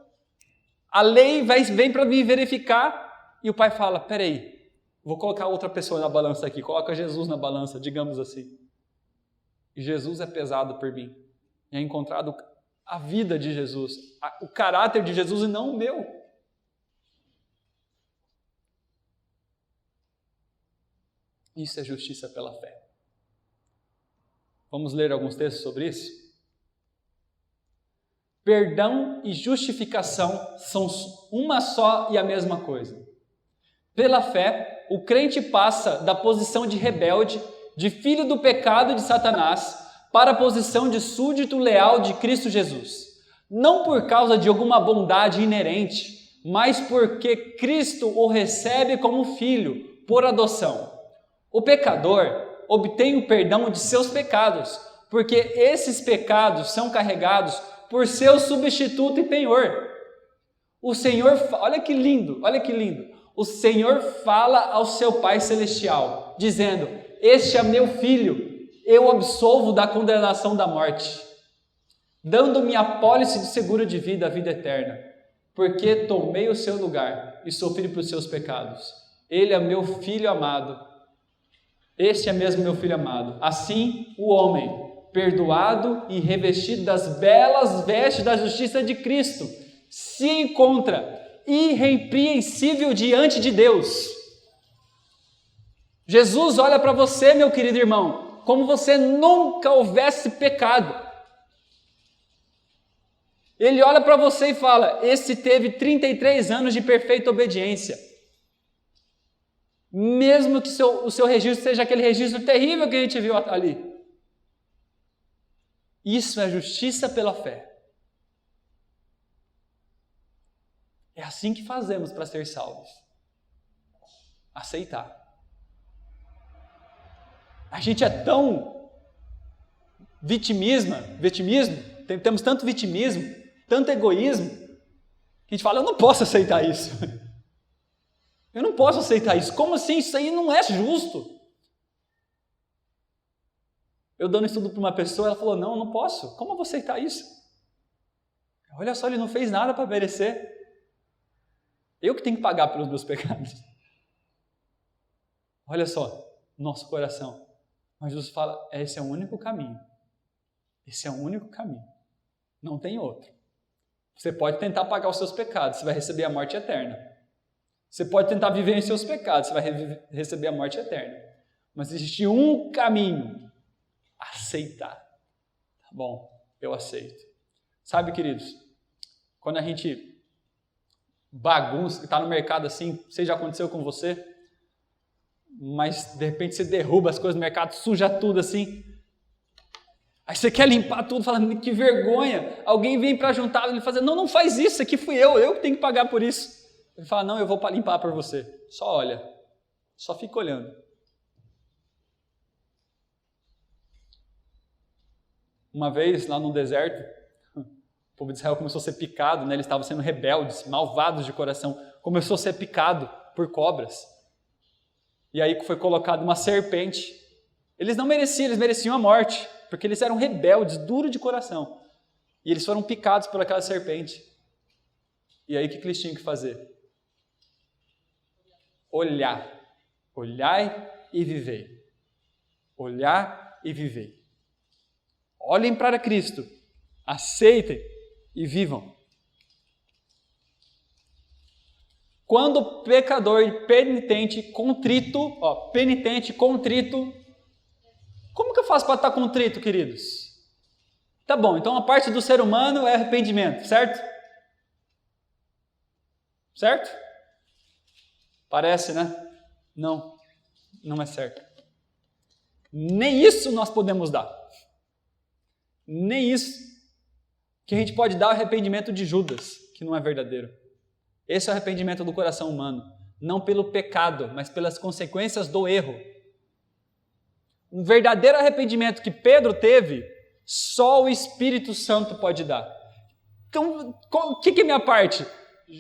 a lei vem para me verificar, e o Pai fala, peraí, vou colocar outra pessoa na balança aqui, coloca Jesus na balança, digamos assim. E Jesus é pesado por mim. E é encontrado a vida de Jesus, o caráter de Jesus e não o meu. Isso é justiça pela fé. Vamos ler alguns textos sobre isso? Perdão e justificação são uma só e a mesma coisa. Pela fé, o crente passa da posição de rebelde, de filho do pecado de Satanás, para a posição de súdito leal de Cristo Jesus. Não por causa de alguma bondade inerente, mas porque Cristo o recebe como filho, por adoção. O pecador obtém o perdão de seus pecados, porque esses pecados são carregados por seu substituto e penhor. O Senhor, olha que lindo, o Senhor fala ao seu Pai Celestial, dizendo, este é meu filho, eu absolvo da condenação da morte, dando-me a pólice de seguro de vida, a vida eterna, porque tomei o seu lugar e sofri por seus pecados. Ele é meu filho amado, este é mesmo meu filho amado. Assim, o homem, perdoado e revestido das belas vestes da justiça de Cristo, se encontra irrepreensível diante de Deus. Jesus olha para você, meu querido irmão, como você nunca houvesse pecado. Ele olha para você e fala, esse teve 33 anos de perfeita obediência. Mesmo que o seu registro seja aquele registro terrível que a gente viu ali. Isso é justiça pela fé. É assim que fazemos para ser salvos. Aceitar. A gente é tão vitimismo, temos tanto vitimismo, tanto egoísmo, que a gente fala, eu não posso aceitar isso. Eu não posso aceitar isso. Como assim? Isso aí não é justo. Eu dando estudo para uma pessoa, ela falou, não posso. Como eu vou aceitar isso? Olha só, ele não fez nada para merecer. Eu que tenho que pagar pelos meus pecados. Olha só, nosso coração. Mas Jesus fala, esse é o único caminho. Esse é o único caminho. Não tem outro. Você pode tentar pagar os seus pecados, você vai receber a morte eterna. Você pode tentar viver em seus pecados, você vai receber a morte eterna. Mas existe um caminho. Aceitar. Bom, eu aceito. Sabe, queridos, quando a gente bagunça, está no mercado assim, não sei se já aconteceu com você, mas de repente você derruba as coisas do mercado, suja tudo assim, aí você quer limpar tudo, fala, que vergonha, alguém vem para juntar, ele fala, não faz isso, aqui fui eu que tenho que pagar por isso. Ele fala, não, eu vou limpar por você, só olha, só fica olhando. Uma vez, lá no deserto, o povo de Israel começou a ser picado, né? Eles estavam sendo rebeldes, malvados de coração, começou a ser picado por cobras. E aí foi colocada uma serpente. Eles não mereciam, eles mereciam a morte, porque eles eram rebeldes, duros de coração. E eles foram picados por aquela serpente. E aí o que eles tinham que fazer? Olhar. Olhai e vivei. Olhar e vivei. Olhem para Cristo, aceitem e vivam. Quando o pecador penitente, contrito, como que eu faço para estar contrito, queridos? Tá bom, então a parte do ser humano é arrependimento, certo? Certo? Parece, né? Não é certo. Nem isso nós podemos dar. Nem isso. Que a gente pode dar o arrependimento de Judas, que não é verdadeiro. Esse é o arrependimento do coração humano. Não pelo pecado, mas pelas consequências do erro. Um verdadeiro arrependimento que Pedro teve, só o Espírito Santo pode dar. Então, o que é minha parte?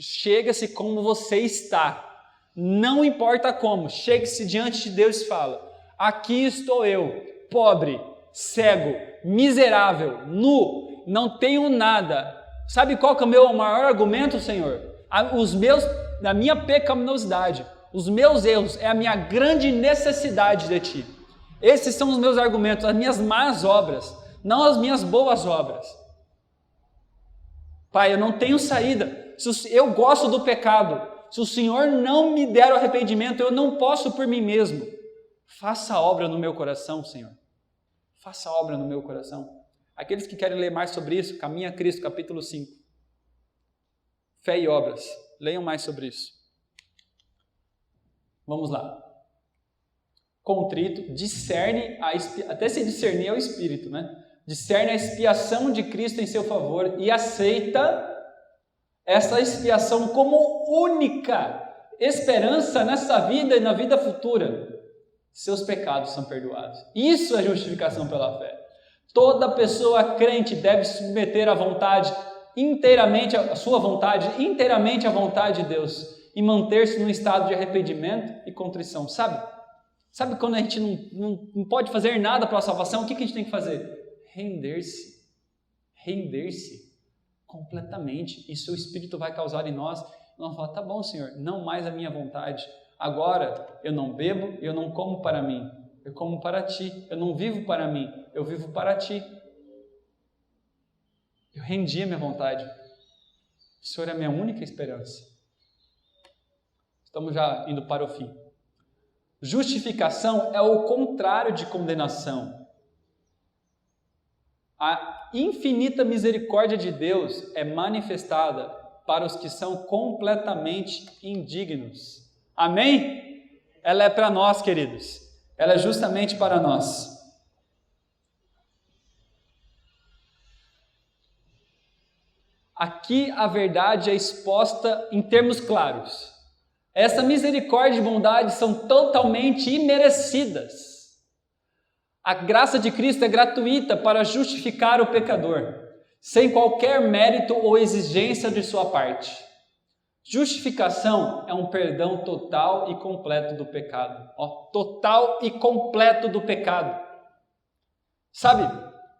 Chega-se como você está. Não importa como. Chegue-se diante de Deus e fala, aqui estou eu, pobre, cego, miserável, nu, não tenho nada. Sabe qual que é o meu maior argumento, Senhor? A minha pecaminosidade, os meus erros, é a minha grande necessidade de Ti. Esses são os meus argumentos, as minhas más obras, não as minhas boas obras. Pai, eu não tenho saída. Eu gosto do pecado. Se o Senhor não me der o arrependimento, eu não posso por mim mesmo. Faça a obra no meu coração, Senhor. Faça a obra no meu coração. Aqueles que querem ler mais sobre isso, Caminho a Cristo, capítulo 5. Fé e obras. Leiam mais sobre isso. Vamos lá. Contrito, discerne, até se discernir é o Espírito, né? Discerne a expiação de Cristo em seu favor e aceita essa expiação como única esperança nessa vida e na vida futura. Seus pecados são perdoados. Isso é justificação pela fé. Toda pessoa crente deve submeter a vontade inteiramente, a sua vontade inteiramente à vontade de Deus e manter-se num estado de arrependimento e contrição. Sabe quando a gente não pode fazer nada para a salvação? O que a gente tem que fazer? Render-se. Render-se completamente. E seu Espírito vai causar em nós. Nós vamos falar, tá bom, Senhor, não mais a minha vontade. Agora eu não bebo, eu não como para mim. Eu como para Ti. Eu não vivo para mim, eu vivo para Ti. Eu rendi a minha vontade. O Senhor é a minha única esperança. Estamos já indo para o fim. Justificação é o contrário de condenação. A infinita misericórdia de Deus é manifestada para os que são completamente indignos. Amém? Ela é para nós, queridos. Ela é justamente para nós. Aqui a verdade é exposta em termos claros. Essa misericórdia e bondade são totalmente imerecidas. A graça de Cristo é gratuita para justificar o pecador, sem qualquer mérito ou exigência de sua parte. Justificação é um perdão total e completo do pecado. Total e completo do pecado. Sabe,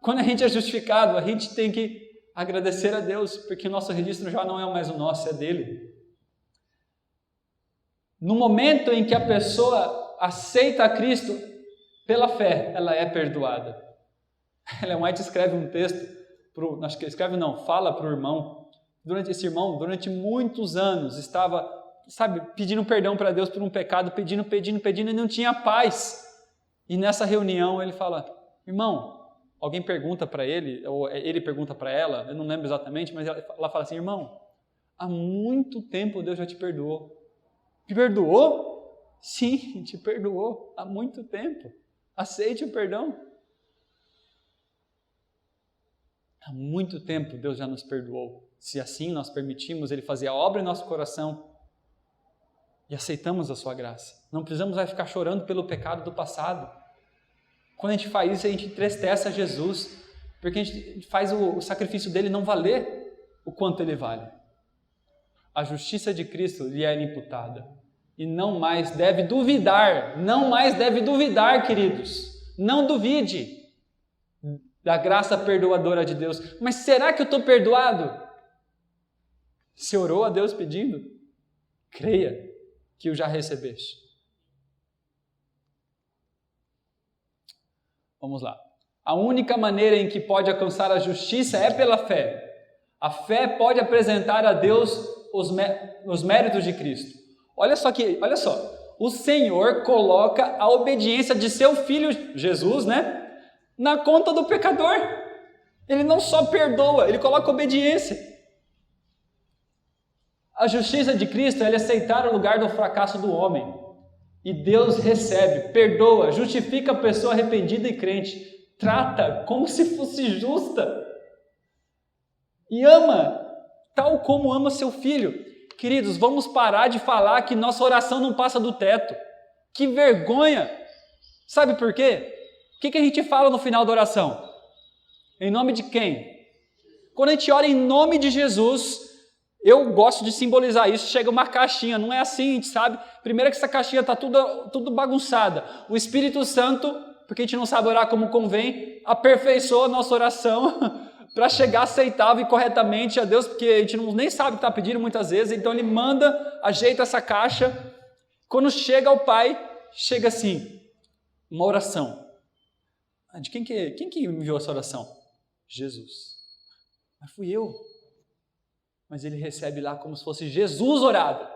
quando a gente é justificado, a gente tem que agradecer a Deus, porque nosso registro já não é mais o nosso, é dele. No momento em que a pessoa aceita a Cristo pela fé, ela é perdoada. Ellen White escreve um texto, fala para o irmão. Esse irmão, durante muitos anos, estava, pedindo perdão para Deus por um pecado, pedindo, e não tinha paz. E nessa reunião ele fala, irmão, alguém pergunta para ele, ou ele pergunta para ela, eu não lembro exatamente, mas ela fala assim, irmão, há muito tempo Deus já te perdoou. Te perdoou? Sim, te perdoou há muito tempo. Aceite o perdão. Há muito tempo Deus já nos perdoou. Se assim nós permitimos Ele fazer a obra em nosso coração e aceitamos a sua graça. Não precisamos mais ficar chorando pelo pecado do passado. Quando a gente faz isso, a gente entristece a Jesus, porque a gente faz o sacrifício dele não valer o quanto ele vale. A justiça de Cristo lhe é imputada. E não mais deve duvidar, queridos. Não duvide da graça perdoadora de Deus. Mas será que eu estou perdoado? Se orou a Deus pedindo, creia que o já recebeste. Vamos lá. A única maneira em que pode alcançar a justiça é pela fé. A fé pode apresentar a Deus os méritos de Cristo. Olha só, o Senhor coloca a obediência de seu Filho Jesus, na conta do pecador. Ele não só perdoa, ele coloca obediência. A justiça de Cristo é aceitar o lugar do fracasso do homem. E Deus recebe, perdoa, justifica a pessoa arrependida e crente, trata como se fosse justa e ama, tal como ama seu filho. Queridos, vamos parar de falar que nossa oração não passa do teto. Que vergonha! Sabe por quê? O que a gente fala no final da oração? Em nome de quem? Quando a gente ora em nome de Jesus, eu gosto de simbolizar isso, chega uma caixinha, não é assim, a gente sabe? Primeiro que essa caixinha está tudo bagunçada. O Espírito Santo, porque a gente não sabe orar como convém, aperfeiçoa a nossa oração para chegar aceitável e corretamente a Deus, porque a gente nem sabe o que está pedindo muitas vezes, então Ele manda, ajeita essa caixa. Quando chega ao Pai, chega assim, uma oração. De quem que enviou essa oração? Jesus. Mas fui eu. Mas ele recebe lá como se fosse Jesus orado.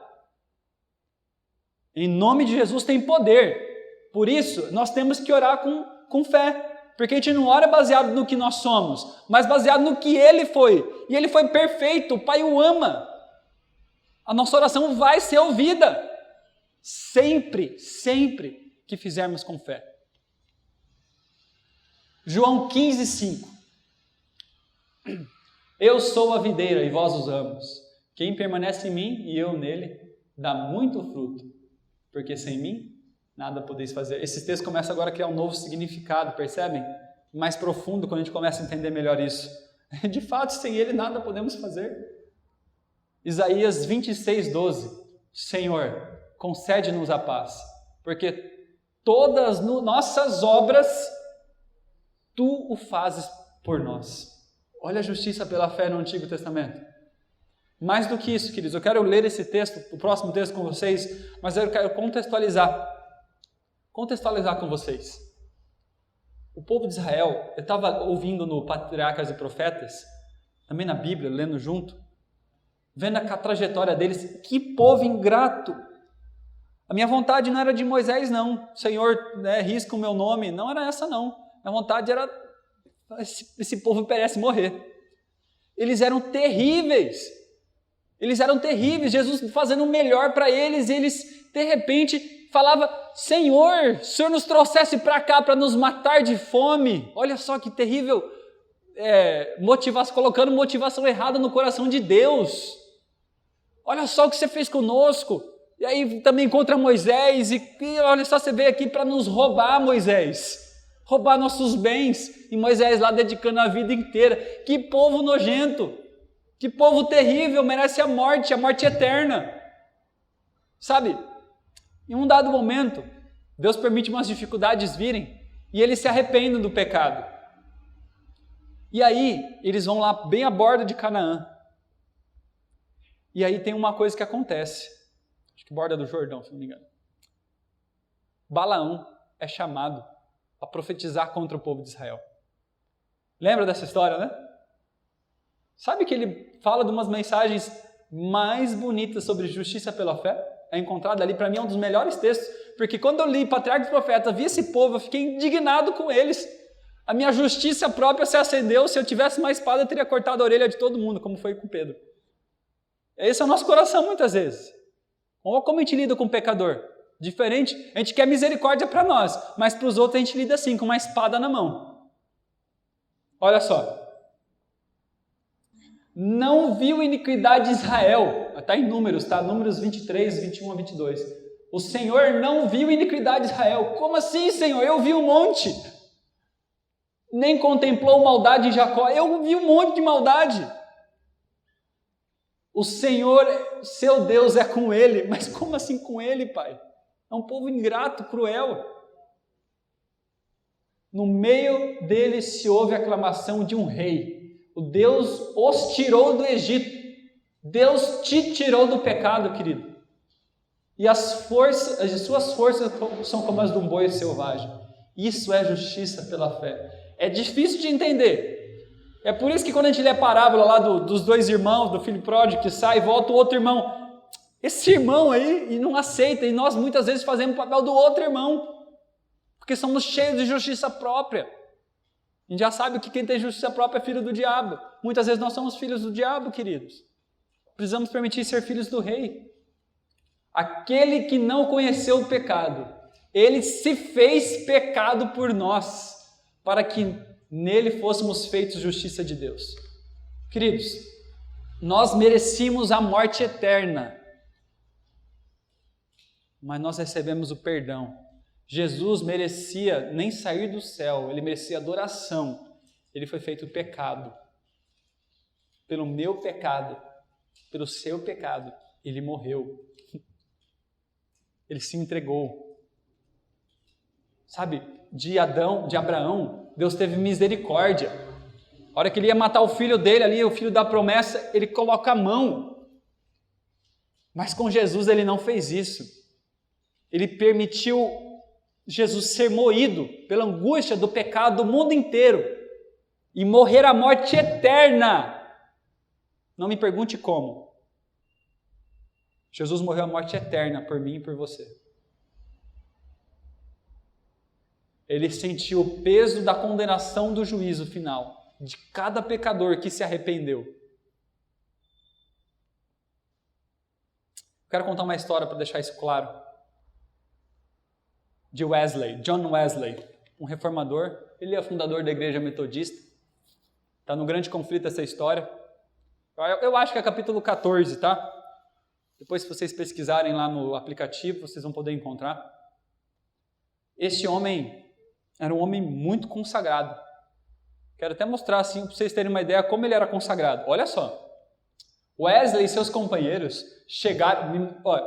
Em nome de Jesus tem poder. Por isso, nós temos que orar com fé. Porque a gente não ora baseado no que nós somos, mas baseado no que Ele foi. E Ele foi perfeito, o Pai o ama. A nossa oração vai ser ouvida. Sempre que fizermos com fé. João 15:5. Eu sou a videira e vós os ramos. Quem permanece em mim e eu nele, dá muito fruto, porque sem mim nada podeis fazer. Esse texto começa agora a criar um novo significado, percebem? Mais profundo quando a gente começa a entender melhor isso. De fato, sem ele nada podemos fazer. Isaías 26:12. Senhor, concede-nos a paz, porque todas as nossas obras tu o fazes por nós. Olha a justiça pela fé no Antigo Testamento. Mais do que isso, queridos, eu quero ler esse texto, o próximo texto com vocês, mas eu quero contextualizar com vocês. O povo de Israel, eu estava ouvindo no Patriarcas e Profetas, também na Bíblia, lendo junto, vendo a trajetória deles, que povo ingrato. A minha vontade não era de Moisés, não. Senhor, risca o meu nome. Não era essa, não. A vontade era, esse povo merece morrer. Eles eram terríveis. Jesus fazendo o melhor para eles, e eles, de repente, falavam, Senhor, o Senhor nos trouxesse para cá para nos matar de fome. Olha só que terrível, colocando motivação errada no coração de Deus. Olha só o que você fez conosco. E aí também contra Moisés, e olha só, você veio aqui para nos roubar, Moisés. Roubar nossos bens, e Moisés lá dedicando a vida inteira. Que povo nojento, que povo terrível, merece a morte eterna. Sabe, em um dado momento, Deus permite umas dificuldades virem, e eles se arrependem do pecado. E aí, eles vão lá bem à borda de Canaã. E aí tem uma coisa que acontece, acho que borda do Jordão, se não me engano. Balaão é chamado a profetizar contra o povo de Israel. Lembra dessa história, né? Sabe que ele fala de umas mensagens mais bonitas sobre justiça pela fé? É encontrado ali, para mim é um dos melhores textos, porque quando eu li Patriarcas e Profetas, vi esse povo, eu fiquei indignado com eles. A minha justiça própria se acendeu. Se eu tivesse uma espada, eu teria cortado a orelha de todo mundo, como foi com Pedro. Esse é o nosso coração muitas vezes. Olha como a gente lida com o pecador. Diferente, a gente quer misericórdia para nós, mas para os outros a gente lida assim, com uma espada na mão. Olha só. Não viu iniquidade de Israel. Está em Números, tá? Números 23, 21 a 22. O Senhor não viu iniquidade de Israel. Como assim, Senhor? Eu vi um monte. Nem contemplou maldade em Jacó. Eu vi um monte de maldade. O Senhor, seu Deus, é com ele. Mas como assim com ele, Pai? É um povo ingrato, cruel. No meio dele se ouve a aclamação de um rei. O Deus os tirou do Egito. Deus te tirou do pecado, querido. E as suas forças são como as de um boi selvagem. Isso é justiça pela fé. É difícil de entender. É por isso que quando a gente lê a parábola lá dos dois irmãos, do filho pródigo que sai e volta o outro irmão. Esse irmão aí e não aceita. E nós muitas vezes fazemos o papel do outro irmão. Porque somos cheios de justiça própria. A gente já sabe que quem tem justiça própria é filho do diabo. Muitas vezes nós somos filhos do diabo, queridos. Precisamos permitir ser filhos do rei. Aquele que não conheceu o pecado, ele se fez pecado por nós, para que nele fôssemos feitos justiça de Deus. Queridos, nós merecíamos a morte eterna, mas nós recebemos o perdão. Jesus merecia nem sair do céu, ele merecia adoração. Ele foi feito pecado. Pelo meu pecado, pelo seu pecado, ele morreu. Ele se entregou. Sabe, de Abraão, Deus teve misericórdia. A hora que ele ia matar o filho dele ali, o filho da promessa, ele coloca a mão. Mas com Jesus ele não fez isso. Ele permitiu Jesus ser moído pela angústia do pecado do mundo inteiro e morrer a morte eterna. Não me pergunte como. Jesus morreu a morte eterna por mim e por você. Ele sentiu o peso da condenação do juízo final de cada pecador que se arrependeu. Quero contar uma história para deixar isso claro. De Wesley, John Wesley, um reformador. Ele é fundador da igreja metodista. Está no grande conflito essa história. Eu acho que é capítulo 14, tá? Depois, se vocês pesquisarem lá no aplicativo, vocês vão poder encontrar. Este homem era um homem muito consagrado. Quero até mostrar assim para vocês terem uma ideia como ele era consagrado. Olha só. Wesley e seus companheiros chegaram...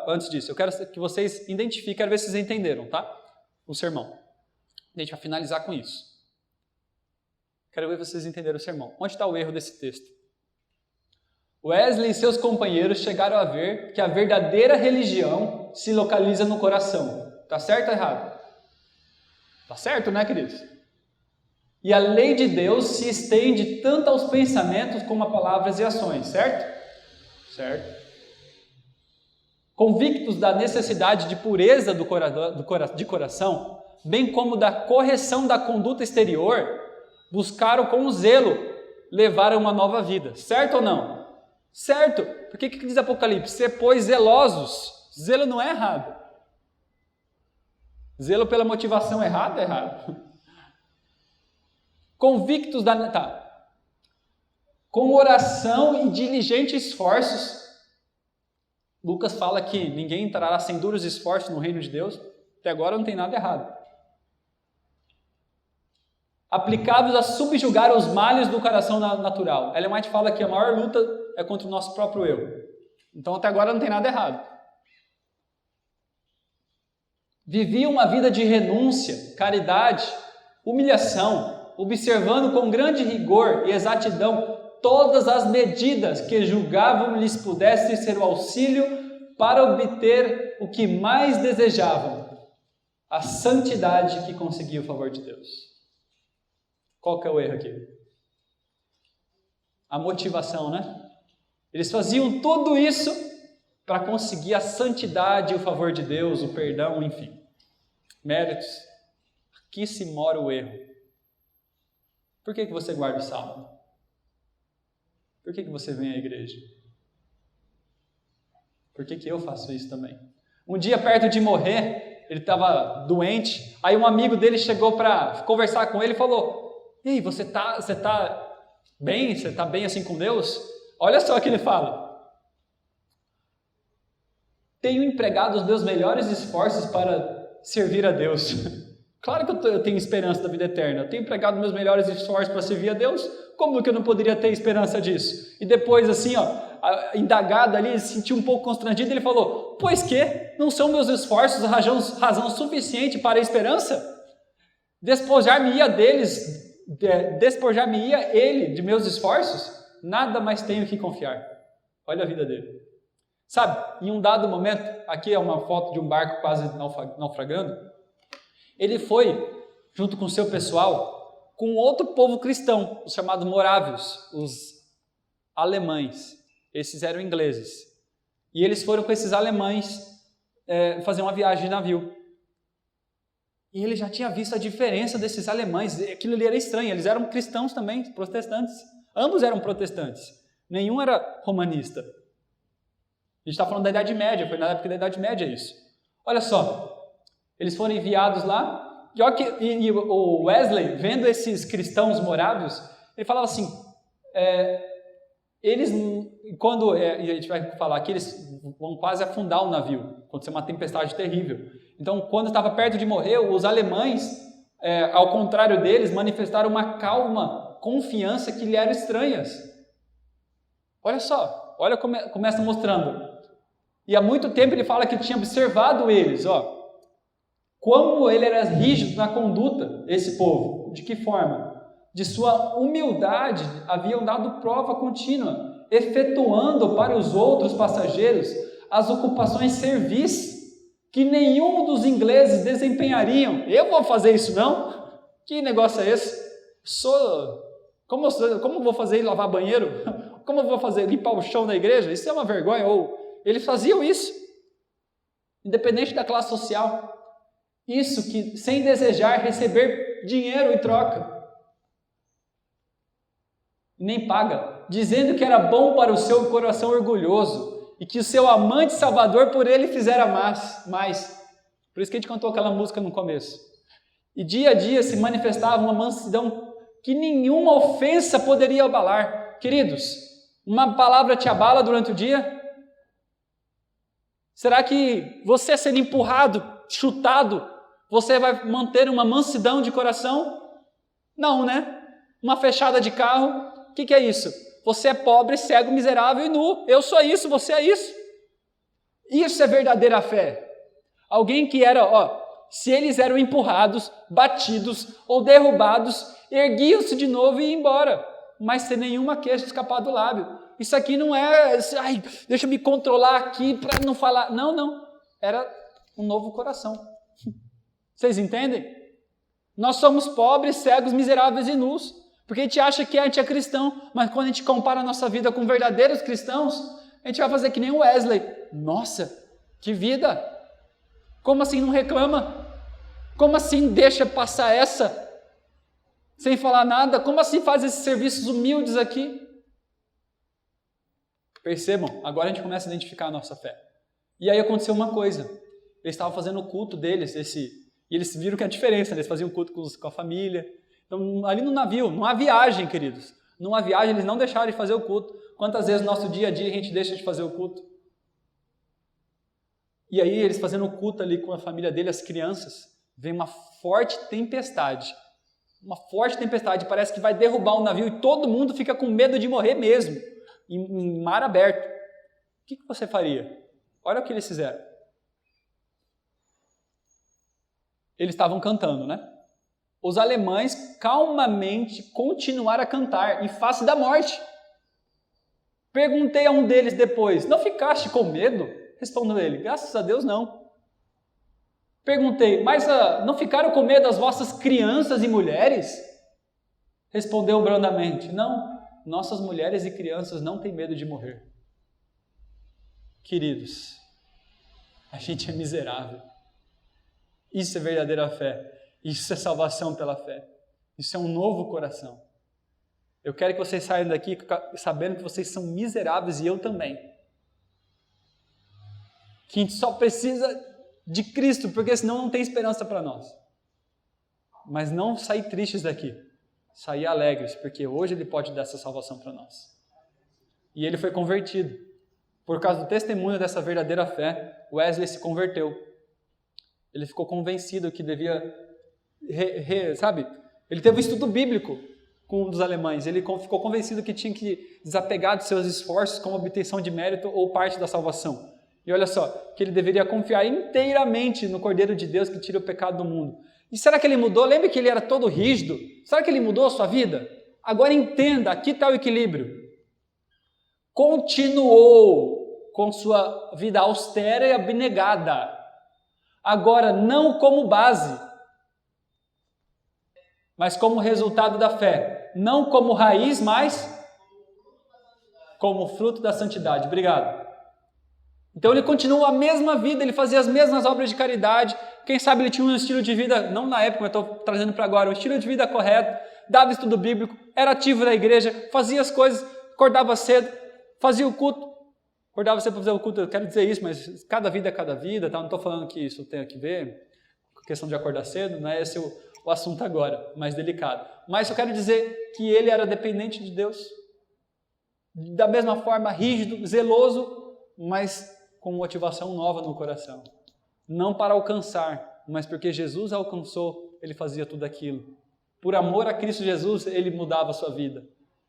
antes disso, eu quero que vocês identifiquem, quero ver se vocês entenderam, tá? O sermão. A gente vai finalizar com isso. Quero ver se vocês entenderam o sermão. Onde está o erro desse texto? Wesley e seus companheiros chegaram a ver que a verdadeira religião se localiza no coração. Tá certo ou errado? Tá certo, né, queridos? E a lei de Deus se estende tanto aos pensamentos como a palavras e ações, certo? Certo. Convictos da necessidade de pureza de coração, bem como da correção da conduta exterior, buscaram com zelo levar a uma nova vida. Certo ou não? Certo. Por que diz Apocalipse? Ser, pois, zelosos. Zelo não é errado. Zelo pela motivação errada é errado. Convictos da... Tá. Com oração e diligentes esforços. Lucas fala que ninguém entrará sem duros esforços no reino de Deus. Até agora não tem nada errado. Aplicados a subjugar os males do coração natural. Ellen White fala que a maior luta é contra o nosso próprio eu. Então até agora não tem nada errado. Vivia uma vida de renúncia, caridade, humilhação, observando com grande rigor e exatidão todas as medidas que julgavam lhes pudesse ser o auxílio para obter o que mais desejavam, a santidade que conseguia o favor de Deus. Qual que é o erro aqui? A motivação, né? Eles faziam tudo isso para conseguir a santidade, o favor de Deus, o perdão, enfim. Méritos. Aqui se mora o erro. Por que você guarda o sábado? Por que você vem à igreja? Por que eu faço isso também? Um dia, perto de morrer, ele estava doente, aí um amigo dele chegou para conversar com ele e falou: "Ei, você tá bem? Você está bem assim com Deus?" Olha só o que ele fala: "Tenho empregado os meus melhores esforços para servir a Deus." Claro que eu tenho esperança da vida eterna. Eu tenho empregado meus melhores esforços para servir a Deus. Como que eu não poderia ter esperança disso? E depois, assim, indagado ali, se sentiu um pouco constrangido, ele falou: "Pois que? Não são meus esforços razão suficiente para a esperança? Despojar-me-ia ele de meus esforços? Nada mais tenho que confiar." Olha a vida dele. Sabe, em um dado momento, aqui é uma foto de um barco quase naufragando, ele foi, junto com o seu pessoal, com outro povo cristão, os chamados morávios, os alemães. Esses eram ingleses. E eles foram com esses alemães fazer uma viagem de navio. E ele já tinha visto a diferença desses alemães. Aquilo ali era estranho. Eles eram cristãos também, protestantes. Ambos eram protestantes. Nenhum era romanista. A gente está falando da Idade Média. Foi na época da Idade Média isso. Olha só. Eles foram enviados lá. E o Wesley, vendo esses cristãos morávios, ele falava assim... Eles, quando a gente vai falar aqui, eles vão quase afundar o navio, aconteceu uma tempestade terrível. Então, quando estava perto de morrer, os alemães, ao contrário deles, manifestaram uma calma confiança que lhe eram estranhas. Olha só, olha como começa mostrando. E há muito tempo ele fala que tinha observado eles, como ele era rígido na conduta, esse povo. De que forma? De sua humildade haviam dado prova contínua, efetuando para os outros passageiros as ocupações servis que nenhum dos ingleses desempenhariam. Eu vou fazer isso não? Que negócio é esse? Como vou fazer lavar banheiro? Como eu vou fazer limpar o chão da igreja? Isso é uma vergonha. Ou eles faziam isso, independente da classe social. Isso que sem desejar receber dinheiro em troca. Nem paga, dizendo que era bom para o seu coração orgulhoso e que o seu amante salvador por ele fizera mais. Por isso que a gente cantou aquela música no começo. E dia a dia se manifestava uma mansidão que nenhuma ofensa poderia abalar. Queridos, uma palavra te abala durante o dia? Será que você sendo empurrado, chutado, você vai manter uma mansidão de coração? Não, né? Uma fechada de carro. O que é isso? Você é pobre, cego, miserável e nu. Eu sou isso, você é isso. Isso é verdadeira fé. Alguém que era, se eles eram empurrados, batidos ou derrubados, erguiam-se de novo e iam embora, mas sem nenhuma queixa escapar do lábio. Isso aqui não é, deixa eu me controlar aqui para não falar. Não. Era um novo coração. Vocês entendem? Nós somos pobres, cegos, miseráveis e nus. Porque a gente acha que a gente é cristão, mas quando a gente compara a nossa vida com verdadeiros cristãos, a gente vai fazer que nem o Wesley. Nossa, que vida! Como assim não reclama? Como assim deixa passar essa? Sem falar nada? Como assim faz esses serviços humildes aqui? Percebam, agora a gente começa a identificar a nossa fé. E aí aconteceu uma coisa. Eles estavam fazendo o culto deles, e eles viram que a diferença, eles faziam culto com a família. Então, ali no navio, numa viagem, queridos, numa viagem eles não deixaram de fazer o culto. Quantas vezes no nosso dia a dia a gente deixa de fazer o culto? E aí eles fazendo o culto ali com a família dele, as crianças, vem uma forte tempestade. Uma forte tempestade, parece que vai derrubar o navio e todo mundo fica com medo de morrer mesmo, em mar aberto. O que você faria? Olha o que eles fizeram. Eles estavam cantando, né? Os alemães calmamente continuaram a cantar em face da morte. Perguntei a um deles depois: não ficaste com medo? Respondeu ele: graças a Deus não. Perguntei: mas não ficaram com medo as vossas crianças e mulheres? Respondeu brandamente: não, nossas mulheres e crianças não têm medo de morrer. Queridos, a gente é miserável. Isso é verdadeira fé. Isso é salvação pela fé. Isso é um novo coração. Eu quero que vocês saiam daqui sabendo que vocês são miseráveis e eu também. Que a gente só precisa de Cristo, porque senão não tem esperança para nós. Mas não sair tristes daqui. Sair alegres, porque hoje Ele pode dar essa salvação para nós. E ele foi convertido. Por causa do testemunho dessa verdadeira fé, Wesley se converteu. Ele ficou convencido que devia, sabe? Ele teve um estudo bíblico com um dos alemães. Ele ficou convencido que tinha que desapegar dos seus esforços como obtenção de mérito ou parte da salvação. E olha só, que ele deveria confiar inteiramente no Cordeiro de Deus que tira o pecado do mundo. E será que ele mudou? Lembra que ele era todo rígido? Será que ele mudou a sua vida? Agora entenda, aqui está o equilíbrio. Continuou com sua vida austera e abnegada. Agora, não como base, mas como resultado da fé. Não como raiz, mas como fruto da santidade. Obrigado. Então ele continuou a mesma vida, ele fazia as mesmas obras de caridade. Quem sabe ele tinha um estilo de vida, não na época, mas estou trazendo para agora, um estilo de vida correto, dava estudo bíblico, era ativo na igreja, fazia as coisas, acordava cedo, fazia o culto. Acordava cedo para fazer o culto, eu quero dizer isso, mas cada vida é cada vida, tá? Não estou falando que isso tem que ver com a questão de acordar cedo, não é esse o assunto agora, mais delicado. Mas eu quero dizer que ele era dependente de Deus, da mesma forma, rígido, zeloso, mas com motivação nova no coração. Não para alcançar, mas porque Jesus alcançou, ele fazia tudo aquilo. Por amor a Cristo Jesus, ele mudava a sua vida.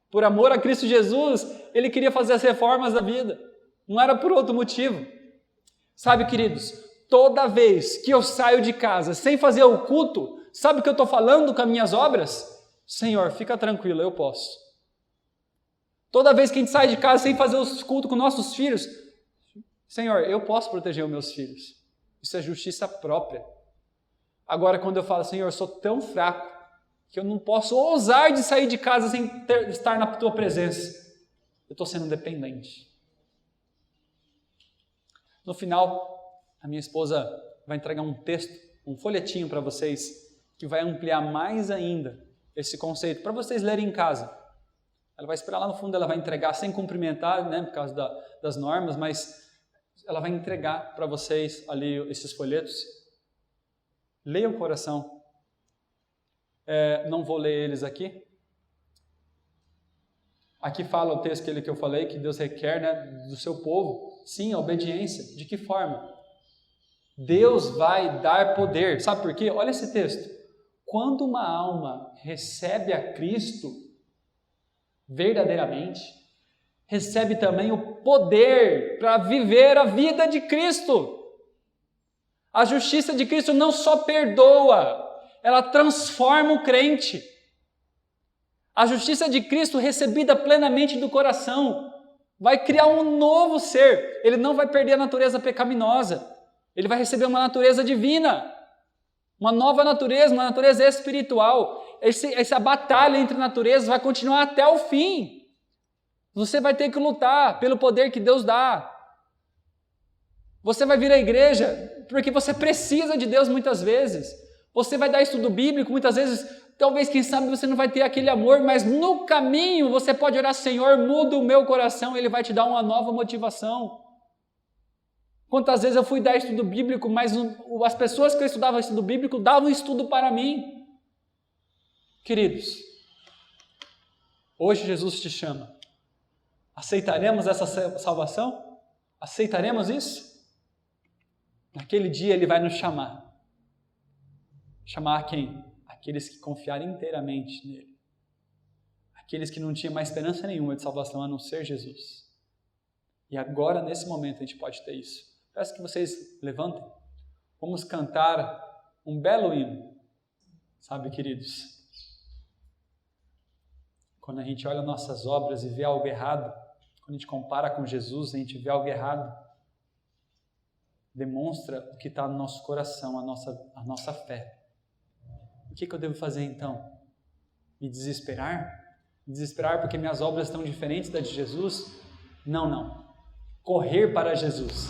Por amor a Cristo Jesus, ele queria fazer as reformas da vida. Não era por outro motivo. Sabe, queridos, toda vez que eu saio de casa sem fazer o culto, sabe o que eu estou falando com as minhas obras? Senhor, fica tranquilo, eu posso. Toda vez que a gente sai de casa sem fazer os cultos com nossos filhos, Senhor, eu posso proteger os meus filhos. Isso é justiça própria. Agora, quando eu falo, Senhor, eu sou tão fraco que eu não posso ousar de sair de casa sem estar na tua presença. Eu estou sendo dependente. No final, a minha esposa vai entregar um texto, um folhetinho para vocês, que vai ampliar mais ainda esse conceito, para vocês lerem em casa. Ela vai esperar lá no fundo, ela vai entregar sem cumprimentar, né, por causa das normas, mas ela vai entregar para vocês ali esses folhetos. Leiam o coração. Não vou ler eles aqui. Aqui fala o texto que eu falei, que Deus requer, né, do seu povo. Sim, a obediência. De que forma? Deus vai dar poder. Sabe por quê? Olha esse texto. Quando uma alma recebe a Cristo verdadeiramente, recebe também o poder para viver a vida de Cristo. A justiça de Cristo não só perdoa, ela transforma o crente. A justiça de Cristo, recebida plenamente do coração, vai criar um novo ser. Ele não vai perder a natureza pecaminosa. Ele vai receber uma natureza divina, uma nova natureza, uma natureza espiritual. Essa batalha entre naturezas vai continuar até o fim. Você vai ter que lutar pelo poder que Deus dá. Você vai vir à igreja porque você precisa de Deus muitas vezes. Você vai dar estudo bíblico muitas vezes. Talvez, quem sabe, você não vai ter aquele amor, mas no caminho você pode orar, Senhor, muda o meu coração, Ele vai te dar uma nova motivação. Quantas vezes eu fui dar estudo bíblico, mas as pessoas que eu estudava estudo bíblico davam estudo para mim. Queridos, hoje Jesus te chama. Aceitaremos essa salvação? Aceitaremos isso? Naquele dia Ele vai nos chamar. Chamar quem? Aqueles que confiarem inteiramente nele. Aqueles que não tinham mais esperança nenhuma de salvação a não ser Jesus. E agora, nesse momento, a gente pode ter isso. Peço que vocês levantem. Vamos cantar um belo hino. Sabe, queridos? Quando a gente olha nossas obras e vê algo errado, quando a gente compara com Jesus, a gente vê algo errado, demonstra o que está no nosso coração, a nossa fé. O que eu devo fazer então? Me desesperar? Me desesperar porque minhas obras estão diferentes das de Jesus? Não. Correr para Jesus,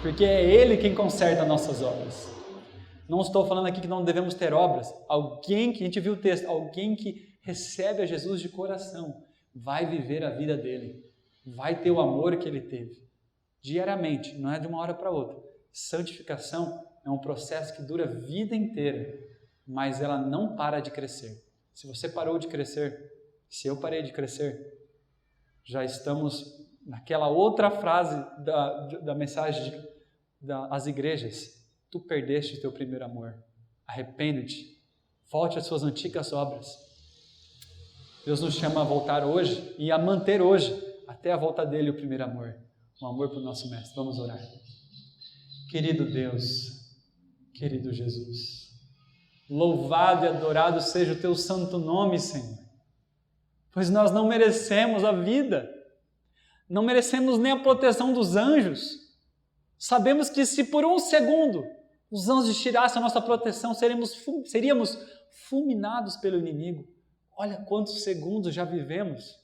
porque é Ele quem conserta nossas obras. Não estou falando aqui que não devemos ter obras. Alguém que, a gente viu o texto, alguém que recebe a Jesus de coração, vai viver a vida dele, vai ter o amor que ele teve. Diariamente, não é de uma hora para outra. Santificação é um processo que dura a vida inteira, mas ela não para de crescer. Se você parou de crescer, se eu parei de crescer, já estamos naquela outra frase da mensagem das igrejas. Tu perdeste o teu primeiro amor. Arrepende-te. Volte às suas antigas obras. Deus nos chama a voltar hoje e a manter hoje, até a volta dele, o primeiro amor. Um amor para o nosso Mestre. Vamos orar. Querido Deus, querido Jesus, louvado e adorado seja o teu santo nome, Senhor. Pois nós não merecemos a vida, não merecemos nem a proteção dos anjos. Sabemos que se por um segundo os anjos tirassem a nossa proteção, seríamos fulminados pelo inimigo. Olha quantos segundos já vivemos.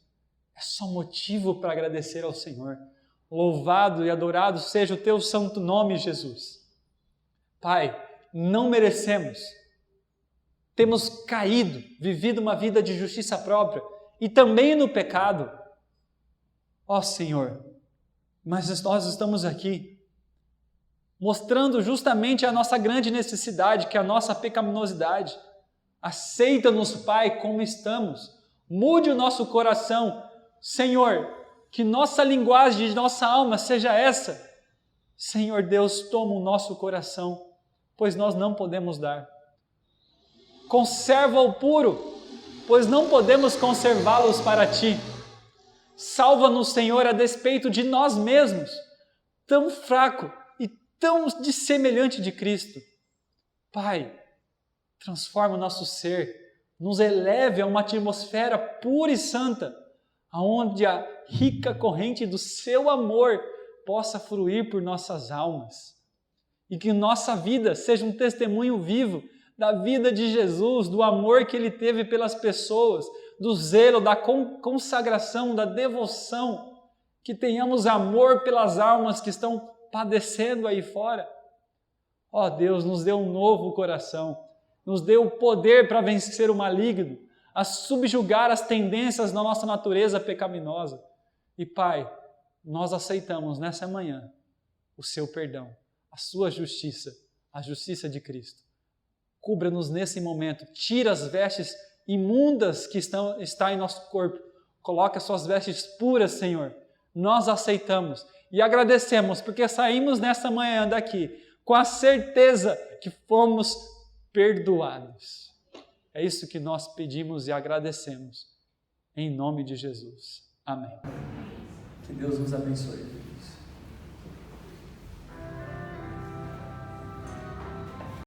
É só motivo para agradecer ao Senhor. Louvado e adorado seja o teu santo nome, Jesus. Pai, não merecemos. Temos caído, vivido uma vida de justiça própria e também no pecado. Ó Senhor, mas nós estamos aqui mostrando justamente a nossa grande necessidade, que é a nossa pecaminosidade. Aceita-nos, Pai, como estamos. Mude o nosso coração. Senhor, que nossa linguagem de nossa alma seja essa. Senhor Deus, toma o nosso coração, pois nós não podemos dar. Conserva-o puro, pois não podemos conservá-los para Ti. Salva-nos, Senhor, a despeito de nós mesmos, tão fraco e tão dissemelhante de Cristo. Pai, transforma o nosso ser, nos eleve a uma atmosfera pura e santa, aonde a rica corrente do Seu amor possa fluir por nossas almas. E que nossa vida seja um testemunho vivo da vida de Jesus, do amor que Ele teve pelas pessoas, do zelo, da consagração, da devoção, que tenhamos amor pelas almas que estão padecendo aí fora. Ó Deus, nos dê um novo coração, nos dê o poder para vencer o maligno, a subjugar as tendências da nossa natureza pecaminosa. E Pai, nós aceitamos nessa manhã o Seu perdão, a Sua justiça, a justiça de Cristo. Cubra-nos nesse momento, tira as vestes imundas que estão em nosso corpo, coloca as Suas vestes puras, Senhor. Nós aceitamos e agradecemos, porque saímos nessa manhã daqui com a certeza que fomos perdoados. É isso que nós pedimos e agradecemos. Em nome de Jesus. Amém. Que Deus nos abençoe.